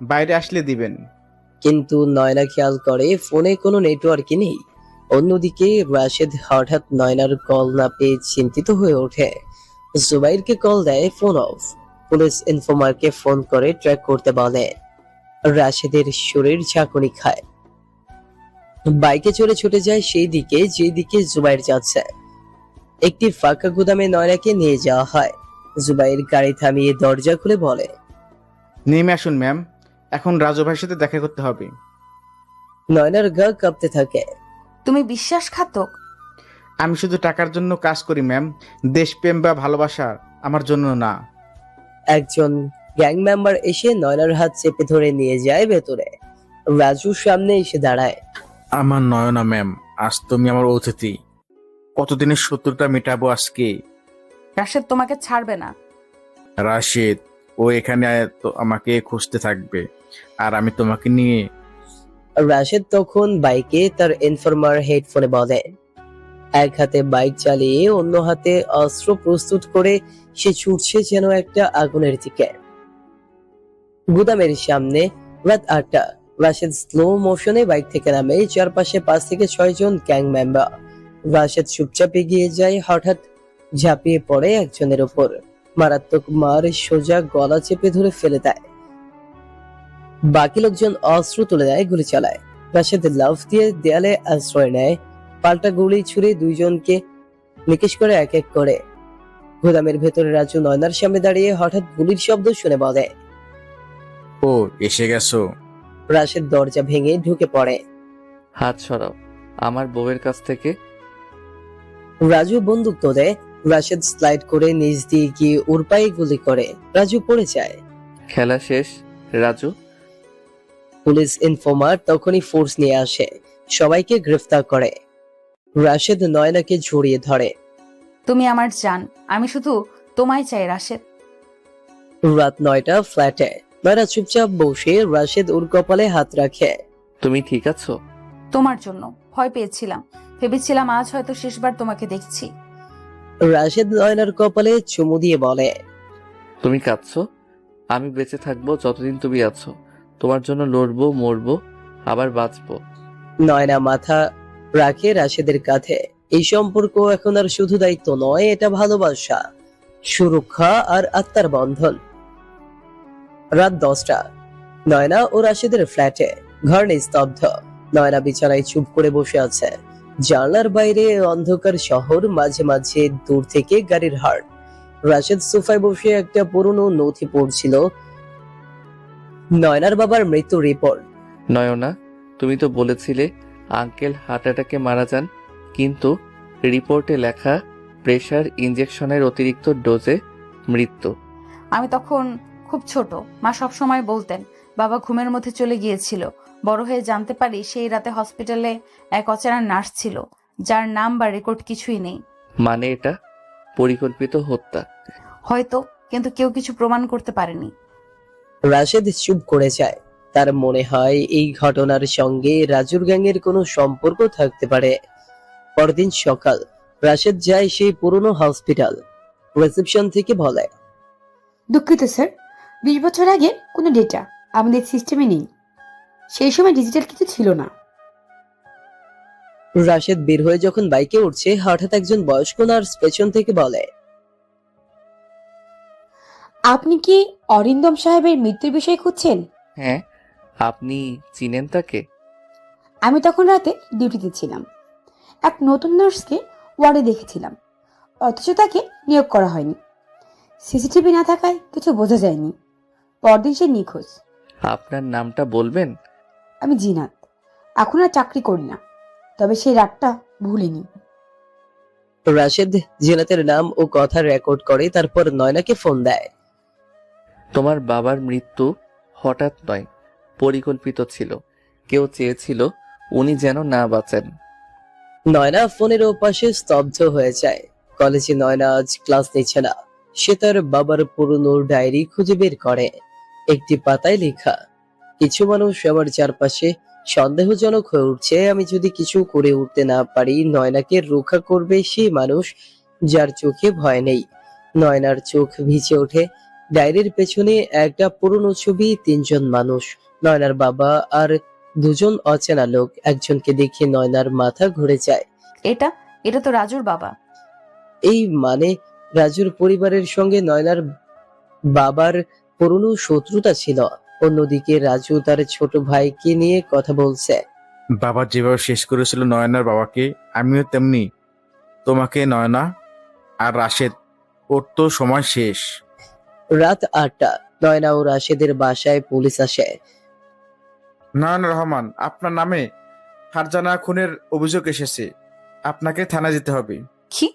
বাইরে আসলে দিবেন। কিন্তু নয়না খেয়াল করে ফোনে কোনো নেটওয়ার্কই নেই। অন্যদিকে রাশেদ হঠাৎ নয়নার কল না পেয়ে চিন্তিত হয়ে ওঠে। জুবাইরকে কল দেয়, ফোন অফ। পুলিশ ইনফর্মারকে ফোন করে ট্র্যাক করতে বলে। রাশেদের শরীর ঝাঁকুনি খায়। বাইকে চড়ে ছুটে যায় সেই দিকে যেদিকে জুবাইর যাচ্ছে। একটি ফাঁকা গুদামে নয়নাকে নিয়ে যাওয়া হয়। জুবাইর গাড়ি থামিয়ে দরজা খুলে বলে, নেমে আসুন ম্যাম, এখন রাজু ভাইয়ের সাথে দেখা করতে হবে। নয়নার গা কাঁপতে থাকে। তুমি বিশ্বাসঘাতক। আমি শুধু টাকার জন্য কাজ করি ম্যাম, দেশপ্রেম বা ভালোবাসা আমার জন্য না। একজন গ্যাং মেম্বার এসে নয়নার হাত চেপে ধরে নিয়ে যায় ভেতরে। রাজুর সামনে এসে দাঁড়ায়। আমার নয়না ম্যাম, আজ তুমি আমার অতিথি। কতদিনের শত্রুতা মেটাবো আজকে। রাশেদ তোমাকে ছাড়বে না। রাশেদ, ও এখানে তো আমাকে খুঁজতে থাকবে, আর আমি তোমাকে নিয়ে। রাশেদ তখন বাইকে তার ইনফরমার হেডফোনে বলে। এক হাতে বাইক চালিয়ে অন্য হাতে অস্ত্র প্রস্তুত করে সে ছুটছে যেন একটা আগুনের দিকে। গুদামের সামনে রাত 8টা। রাশেদ স্লো মোশনে বাইক থেকে নামে। চারপাশে 5 থেকে 6 জন গ্যাং মেম্বার। রাশেদ চুপচাপ এগিয়ে যায়, হঠাৎ ঝাঁপিয়ে পড়ে একজনের উপর। মারাত্মক মার সোজা গলা চেপে ধরে ফেলে দেয়। বাকি লোকজন অস্ত্র তুলে দেয়, গুলি চালায়। রাশেদ লাফ দিয়ে দেয়ালে আশ্রয় নেয়, পাল্টা গুলি ছুড়ে দুইজনকে নিকেশ করে এক এক করে। গুদামের ভেতরে রাজু নয়নার সামনে দাঁড়িয়ে হঠাৎ গুলির শব্দ শুনে বলে। ও, এসে গেছো। রাশেদ দরজা ভেঙে ঢুকে পড়ে। হাত সরাও আমার বউয়ের কাছ থেকে। রাজু বন্দুক তোলে। রাশেদ স্লাইড করে নিচ দিয়ে গিয়ে ওর পায়ে গুলি করে। রাজু পড়ে যায়। খেলা শেষ রাজু। পুলিশ ইনফর্মার তখনই ফোর্স নিয়ে আসে, সবাইকে গ্রেফতার করে। রাশেদ নয়নাকে জড়িয়ে ধরে। তুমি আমার জান, আমি শুধু তোমায় চাই রাশেদ। রাত 9টা, ফ্ল্যাটে। নয়না চুপচাপ বসে, রাশেদ ওর কপালে হাত রাখে। তুমি ঠিক আছো? তোমার জন্য ভয় পেয়েছিলাম, ভেবেছিলাম আজ হয়তো শেষবার তোমাকে দেখছি। রাশেদ নয়নার কপালে চুমু দিয়ে বলে। তুমি কাঁদছো? আমি বেঁচে থাকবো যতদিন তুমি আছো। তোমার জন্য লড়বো, মরবো, আবার বাঁচবো। নয়না মাথা রাখে রাশেদের কাঁধে। এই সম্পর্ক এখন আর শুধু দায়িত্ব নয়, এটা ভালোবাসা, সুরক্ষা আর আত্মার বন্ধন। রাত 10টা। নয়না ও রাশেদের ফ্ল্যাটে। ঘর নিস্তব্ধ। নয়না বিছানায় চুপ করে বসে আছে। জানলার বাইরে অন্ধকার শহর, মাঝে মাঝে দূর থেকে গাড়ির হর্ন। রাশেদ সোফায় বসে একটা পুরনো নথি পড়ছিল। নয়নার বাবার মৃত্যু রিপোর্ট। নয়না, তুমি তো বলেছিলে আঙ্কেল হার্ট অ্যাটাকে মারা যান, কিন্তু রিপোর্টে লেখা প্রেসার ইনজেকশনের অতিরিক্ত ডোজে মৃত্যু। আমি তখন খুব ছোট, মা সবসময় বলতেন বাবা ঘুমের মধ্যে চলে গিয়েছিল। বড় হয়ে জানতে পারি সেই রাতে হসপিটালে এক অচেনা নার্স ছিল, যার নাম বা রেকর্ড কিছুই নেই। মানে এটা পরিকল্পিত হত্যা? হয়তো, কিন্তু কেউ কিছু প্রমাণ করতে পারেনি। রাশেদ চুপ করে যায়। তার মনে হয় এই ঘটনার সঙ্গে রাজুর গ্যাংয়ের কোনো সম্পর্ক থাকতে পারে। পরদিন সকাল, রাশেদ যায় সেই পুরনো হসপিটাল। রিসেপশন থেকে বলে। দুঃখিত স্যার, 20 বছর আগে কোনো ডেটা আমাদের সিস্টেমে নেই। সেই সময় ডিজিটাল কিছু ছিল না। রাশেদ বের হয়ে যখন বাইকে উঠছে, হঠাৎ একজন বয়স্ক নার্স পেছন থেকে বলে। আপনি কি অরিন্দম সাহেবের মৃত্যুর বিষয়ে খুঁজছেন? হ্যাঁ, আপনি চিনেন তাকে? আমি তখন রাতে ডিউটিতে ছিলাম। এক নতুন নার্সকে ওয়ার্ডে দেখেছিলাম, অথচ তাকে নিয়োগ করা হয়নি। সিসিটিভি না থাকায় কিছু বোঝা যায়নি। পরদিন সে নিখোঁজ। আপনার নামটা বলবেন? আমি জিনাত। এখন আর চাকরি করি না, তবে সেই রাতটা ভুলিনি। রাশেদ জিনাতের নাম ও কথা রেকর্ড করে, তারপর নয়নাকে ফোন দেয়। তোমার বাবার মৃত্যু হঠাৎ নয়, পরিকল্পিত ছিল। কেউ চেয়েছিল উনি যেন না বাঁচেন। নয়না ফোনের ওপাশে স্তব্ধ হয়ে যায়। কলেজে নয়না আজ ক্লাস নিচ্ছে না। সে তার বাবার পুরনো ডায়েরি খুঁজে বের করে। একটি পাতায় লেখা, কিছু মানুষ আমার চারপাশে সন্দেহজনক হয়ে উঠছে। আমি যদি কিছু করে উঠতে না পারি, নয়নাকে রক্ষা করবে সেই মানুষ যার চোখে ভয় নেই। নয়নার চোখ ভিজে ওঠে। ডায়েরির পেছনে একটা পুরনো ছবি, 3জন মানুষ, নয়নার বাবা আর 2জন অচেনা লোক। একজনকে দেখে নয়নার মাথা ঘুরে যায়। এটা এটা তো রাজুর বাবা। এই মানে রাজুর পরিবারের সঙ্গে নয়নার বাবার পুরনো শত্রুতা ছিল। অন্যদিকে রাজু তার ছোট ভাইকে নিয়ে কথা বলছে। বাবা যেভাবে শেষ করেছিল নয়নার বাবাকে, আমিও তেমনি তোমাকে। নয়না আর রাশেদ, ওর তো সময় শেষ। রাত 8টা। নয়না ও রাশেদের বাসায় পুলিশ আসে। নয়ন রহমান, আপনার নামে ফারজানা খুনের অভিযোগ এসেছে, আপনাকে থানায় যেতে হবে। কি?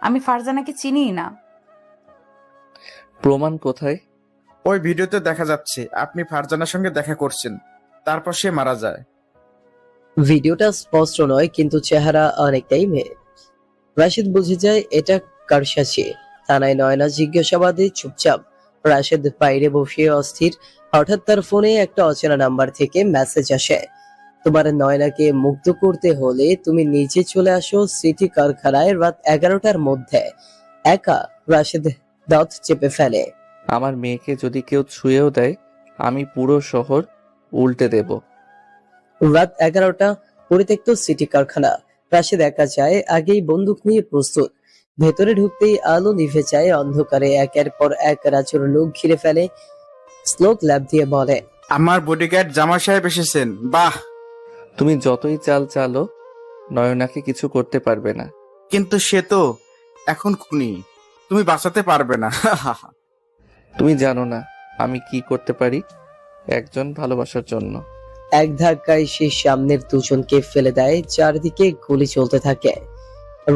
আমি ফারজানাকে চিনিই না। প্রমাণ কোথায়? ওই ভিডিওতে দেখা যাচ্ছে আপনি ফারজানার সঙ্গে দেখা করছেন, তারপর সে মারা যায়। ভিডিওটা স্পষ্ট নয় কিন্তু চেহারা অনেকটাই মেয়ে। রাশিদ বুঝে যায় এটা কারসাজি। থানায় নয়না জিজ্ঞাসাবাদে চুপচাপ। রাশেদ বাইরে বসে অস্থির। হঠাৎ তার ফোনে একটা অচেনা নাম্বার থেকে মেসেজ আসে, তোমার নয়নাকে মুক্ত করতে হলে তুমি নিজে চলে আসো সিটি কারখানায় রাত 11টার মধ্যে। একা। রাশেদ দাঁত চেপে ফেলে। আমার মেয়েকে যদি কেউ ছুঁয়েও দেয়, আমি পুরো শহর উল্টে দেব। রাত 11টা, পরিত্যক্ত সিটি কারখানা। রাশেদ একা যায়, আগেই বন্দুক নিয়ে প্রস্তুত। ভেতরে ঢুকতেই আলো নিভে যায়। অন্ধকারে একের পর এক রাজুর লোক ঘিরে ফেলে। শ্লোক ল্যাব দিয়ে বলে, আমার বডিগার্ড জামা সাহেব এসেছেন। বাহ! তুমি যতই চাল চালো, নয়নাকে কিছু করতে পারবে না। কিন্তু সে তো এখন খুনি, তুমি বাঁচাতে পারবে না। তুমি জানো না আমি কি করতে পারি একজন ভালোবাসার জন্য। এক ধাক্কায় সে সামনের দুজনকে ফেলে দেয়। চারদিকে গুলি চলতে থাকে।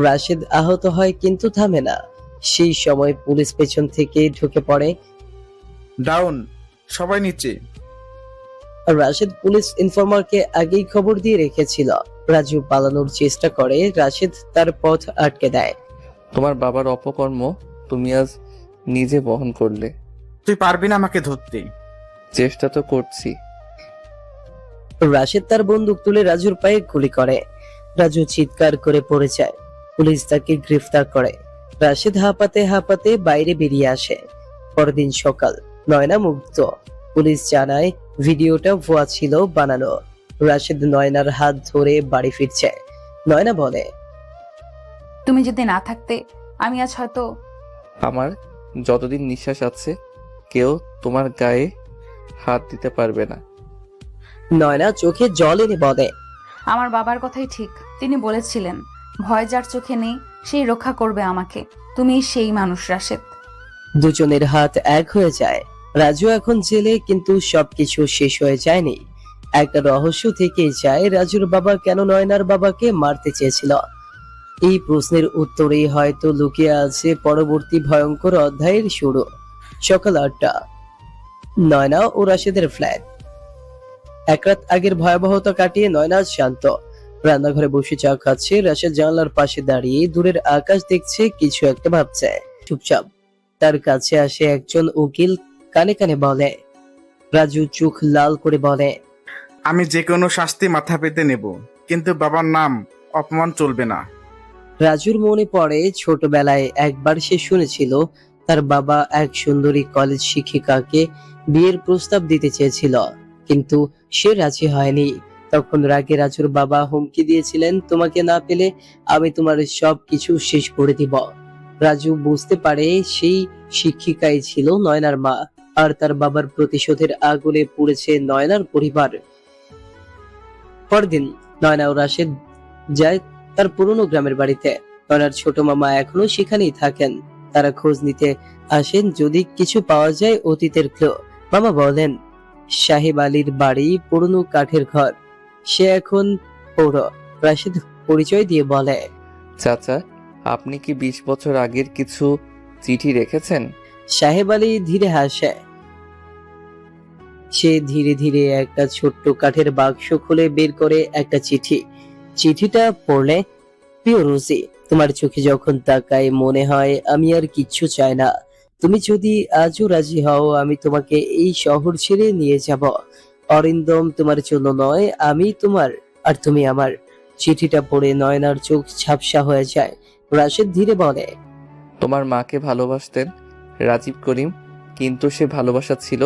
রাশেদ আহত হয় কিন্তু থামে না। সেই সময় পুলিশ পেছন থেকে ঢুকে পড়ে। ডাউন, সবাই নিচে। রাশেদ পুলিশ ইনফরমারকে আগেই খবর দিয়ে রেখেছিল। রাজু পালানোর চেষ্টা করে, রাশেদ তার পথ আটকে দেয়। তোমার বাবার অপকর্ম তুমি আজ নিজে বহন করলে। তুই পারবি না আমাকে ধরতে। চেষ্টা তো করছি। রাশেদ তার বন্দুক তুলে রাজুর পায়ে গুলি করে। রাজু চিৎকার করে পড়ে যায়। পুলিশ তাকে গ্রেফতার করে। রাশেদ হাঁপাতে হাঁপাতে বাইরে বেরিয়ে আসে। পরদিন সকাল, নয়না মুক্ত। পুলিশ জানায় ভিডিওটা ভুয়া ছিল, বানানো। রাশেদ নয়নার হাত ধরে বাড়ি ফিরছে। নয়না বলে, তুমি যদি না থাকতে আমি আজ হয়তো। আমার যতদিন নিঃশ্বাস আছে কেউ তোমার গায়ে হাত দিতে পারবে না। নয়না চোখে জল এনে বলে, আমার বাবার কথাই ঠিক, তিনি বলেছিলেন ভয় যার চোখে নেই সেই রক্ষা করবে আমাকে। তুমি সেই মানুষ রাশেদ। দুজনের হাত এক হয়ে যায়। রাজু এখন জেলে, কিন্তু সবকিছু শেষ হয়ে যায়নি। একটা রহস্য থেকেই যায়, রাজুর বাবা কেন নয়নার বাবাকে মারতে চেয়েছিল। এই প্রশ্নের উত্তরেই হয়তো লুকিয়ে আছে পরবর্তী ভয়ঙ্কর অধ্যায়ের শুরু। সকাল 8টা, নয়না ও রাশেদের ফ্ল্যাট। এক রাত আগের ভয়াবহতা কাটিয়ে নয়না আজ শান্ত। রান্নাঘরে বসে চা খাচ্ছে। রাশেদ জানলার পাশে দাঁড়িয়ে দূরের আকাশ দেখছে, কিছু একটা ভাবছে চুপচাপ। তার কাছে আসে একজন উকিল, কানে কানে বলে। রাজু চোখ লাল করে বলে, আমি যে কোনো শাস্তি মাথা পেতে নেব, কিন্তু বাবার নাম অপমান চলবে না। রাজুর মনে পড়ে ছোটবেলায় একবার সে শুনেছিল তার বাবা এক সুন্দরী কলেজ শিক্ষিকাকে বিয়ের প্রস্তাব দিতে চেয়েছিল, কিন্তু সে রাজি হয়নি। তখন রাগে রাজুর বাবা হুমকি দিয়েছিলেন, তোমাকে না পেলে আমি তোমার সব কিছু শেষ করে দিব। রাজু বুঝতে পারে সেই শিক্ষিকাই ছিল নয়নার মা, আর তার বাবার প্রতিশোধের আগুনে পুড়েছে নয়নার পরিবার। পরদিন নয়না ও রাশেদ যায় তার পুরনো গ্রামের বাড়িতে। নয়নার ছোট মামা এখনো সেখানেই থাকেন। তারা খোঁজ নিতে আসেন যদি কিছু পাওয়া যায় অতীতের ক্লু। মামা বলেন, সাহেব আলীর বাড়ি, পুরনো কাঠের ঘর, সে এখন পৌর। রাশেদ পরিচয় দিয়ে বলে, চাচা, আপনি কি 20 বছর আগের কিছু চিঠি রেখেছেন? সাহেব আলী ধীরে হাসে। সে ধীরে ধীরে একটা ছোট্ট কাঠের বাক্স খুলে বের করে একটা চিঠি। চিঠিটা পড়লে, প্রিয় রোজি, তোমার চোখে যখন তাকাই মনে হয় আমি আর কিচ্ছু চাই না। তুমি যদি আজও রাজি হও আমি তোমাকে এই শহর ছেড়ে নিয়ে যাব। অরিন্দম তোমার জন্য নয়, আমি তোমার আর তুমি আমার। চিঠিটা পড়ে নয়নার চোখ ঝাপসা হয়ে যায়। রাশেদ ধীরে বলে, তোমার মাকে ভালোবাসতেন রাজীব করিম, কিন্তু সে ভালোবাসা ছিল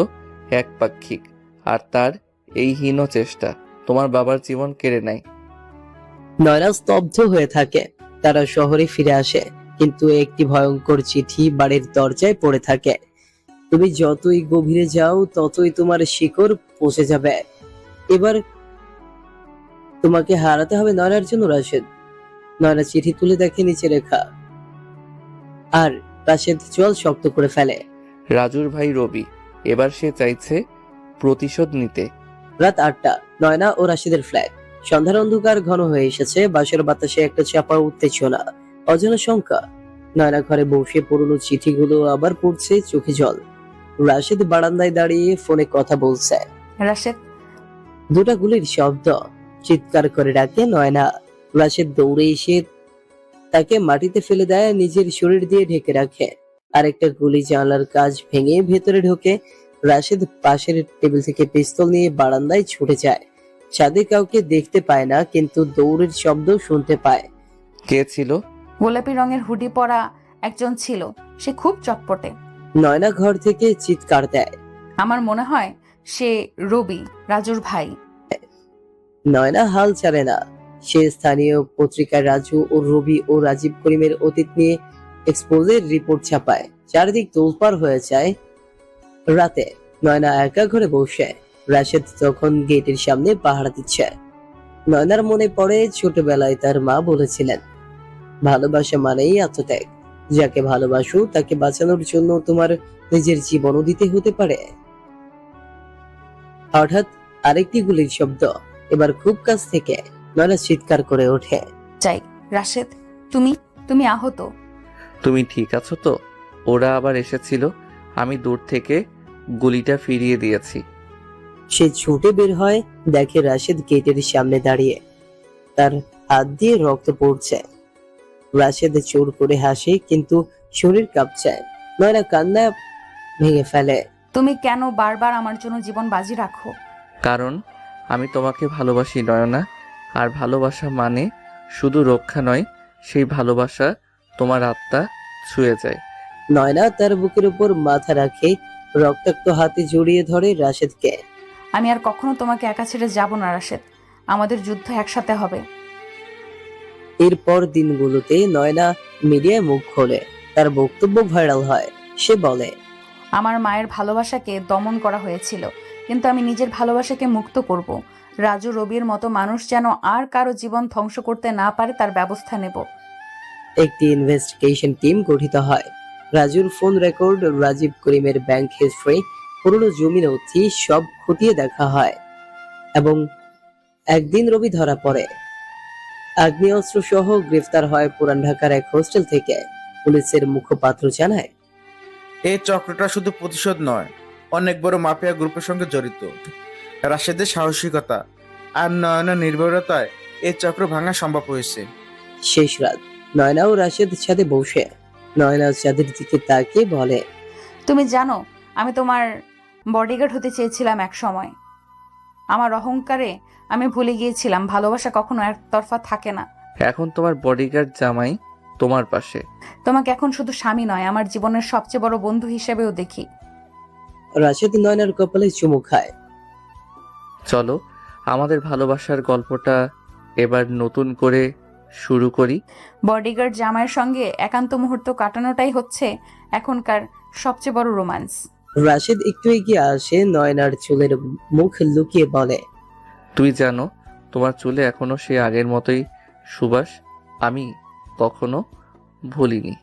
একপাক্ষিক, আর তার এই হীন চেষ্টা তোমার বাবার জীবন কেড়ে নেয়। নয়না স্তব্ধ হয়ে থাকে। তারা শহরে ফিরে আসে, কিন্তু একটি ভয়ঙ্কর চিঠি বাড়ির দরজায় পড়ে থাকে। তুমি যতই গভীরে যাও ততই তোমার শিকড় পচে যাবে। এবার তোমাকে হারাতে হবে নয়নার জন্য রাশেদ। নয়না চিঠি তুলে দেখে নিচে লেখা, আর রাশেদ চোয়াল শক্ত করে ফেলে। রাজুর ভাই রবি, এবার সে চাইছে প্রতিশোধ নিতে। রাত 8টা, নয়না ও রাশেদের ফ্ল্যাট। সন্ধ্যার অন্ধকার ঘন হয়ে এসেছে। বাসার বাতাসে একটা চাপা উত্তেজনা, অজানা শঙ্কা। নয়না ঘরে বসে পুরনো চিঠিগুলো আবার পড়ছে, চোখে জল। রাশেদ বারান্দায় দাঁড়িয়ে ফোনে কথা বলছে। রাশেদ, দুটা গুলির শব্দ। চিৎকার করে ডাকে নয়না। রাশেদ দৌড়ে এসে তাকে মাটিতে ফেলে দেয়, নিজের শরীর দিয়ে ঢেকে রাখে। আরেকটা গুলি জানলার কাঁচ ভেঙে ভেতরে ঢোকে। রাশেদ পাশের টেবিল থেকে পিস্তল নিয়ে বারান্দায় ছুটে যায়। ছাদে কাউকে দেখতে পায় না, কিন্তু দৌড়ের শব্দ শুনতে পায়। কে ছিল? গোলাপি রঙের হুডি পরা একজন ছিল, সে খুব চটপটে। নয়না ঘর থেকে চিৎকার দেয়। আমার মনে হয় সে রবি, রাজুর ভাই। নয়না হাল ছাড়ে না। সে স্থানীয় পত্রিকায় রাজু ও রবি ও রাজীব করিমের অতীত নিয়ে এক্সপোজের রিপোর্ট ছাপায়। চারিদিক তোলপাড় হয়ে যায়। রাতে নয়না একা ঘরে বসে। রাশেদ তখন গেটের সামনে পাহারা দিচ্ছে। নয়নার মনে পড়ে ছোটবেলায় তার মা বলেছিলেন, ভালোবাসা মানেই আত্মত্যাগ। যাকে ভালোবাসো তাকে বাঁচানোর জন্য তোমার নিজের জীবনও দিতে হতে পারে। হঠাৎ আরেকটি গুলির শব্দ, এবার খুব কাছ থেকে। নয়না চিৎকার করে ওঠে। যাই রাশেদ, তুমি তুমি আহত। তুমি ঠিক আছো তো? ওরা আবার এসেছিল, আমি দূর থেকে গুলিটা ফিরিয়ে দিয়েছি। সে ছুটে বের হয়, দেখে রাশেদ গেটের সামনে দাঁড়িয়ে, তার হাত দিয়ে রক্ত পড়ছে। রাশেদ জোর করে হাসে, কিন্তু শরীর কাঁপছে। নয়না কান্না ভেঙে ফেলে। তুমি কেন বারবার আমার জন্য জীবন বাজি রাখো? কারণ আমি তোমাকে ভালোবাসি নয়না। আর ভালোবাসা মানে শুধু রক্ষা নয়, সেই ভালোবাসা তোমার আত্মা ছুঁয়ে যায়। নয়না তার বুকের উপর মাথা রাখে, রক্তাক্ত হাতে জড়িয়ে ধরে রাশেদকে। আমি আর কখনো তোমাকে একা ছেড়ে যাব না রাশেদ, আমাদের যুদ্ধ একসাথে হবে। এরপর দিনগুলোতে নয়না মিডিয়ায় মুখ খোলে, তার বক্তব্য ভাইরাল হয়। সে বলে, আমার মায়ের ভালোবাসাকে দমন করা হয়েছিল, কিন্তু আমি নিজের ভালোবাসাকে মুক্ত করব। রাজু রবির মতো মানুষ যেন আর কারো জীবন ধ্বংস করতে না পারে তার ব্যবস্থা নেব। একটি ইনভেস্টিগেশন টিম গঠিত হয়। রাজুর ফোন রেকর্ড, রাজীব করিমের ব্যাংক হিস্ট্রি, পুরনো জমি নথি সব খতিয়ে দেখা হয়। এবং একদিন রবি ধরা পড়ে। আগ্নেয়াস্ত্র সহ গ্রেফতার হয় পুরান ঢাকার এক হোস্টেল থেকে। পুলিশের মুখপাত্র জানায়, এই চক্রটা শুধু প্রতিশোধ নয়, অনেক বড় মাফিয়া গ্রুপের সঙ্গে জড়িত। রাশেদের সাহসিকতা আর নয়নের নির্ভরতায় এই চক্র ভাঙা সম্ভব হয়েছে। শেষ রাত, নয়না ও রাশেদ ছাদে বসে। নয়না চাঁদের দিকে তাকিয়ে বলে, তুমি জানো, আমি তোমার বডিগার্ড হতে চেয়েছিলাম এক সময়। আমার অহংকারে আমি ভুলে গিয়েছিলাম ভালোবাসা কখনো একতরফা থাকে না। এখন তোমার বডিগার্ড জামাই তোমার পাশে। তোমাকে এখন শুধু স্বামী নয়, আমার জীবনের সবচেয়ে বড় বন্ধু হিসেবেও দেখি। রাশেদ নয়নার কপালে চুমু খায়। চলো আমাদের ভালোবাসার গল্পটা এবার নতুন করে শুরু করি। বডিগার্ড জামাইয়ের সঙ্গে একান্ত মুহূর্ত কাটানোটাই হচ্ছে এখনকার সবচেয়ে বড় রোমান্স। রাশেদ একটু এগিয়ে আসে, নয়নার চুলের মুখ লুকিয়ে বলে, তুই জানো, তোমার চুলে এখনো সে আগের মতোই সুবাস। আমি কখনো ভুলিনি।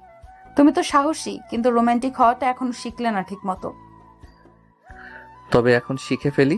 তুমি তো সাহসী, কিন্তু রোমান্টিক হওয়াটা এখন শিখলে না ঠিক মতো। তবে এখন শিখে ফেলি।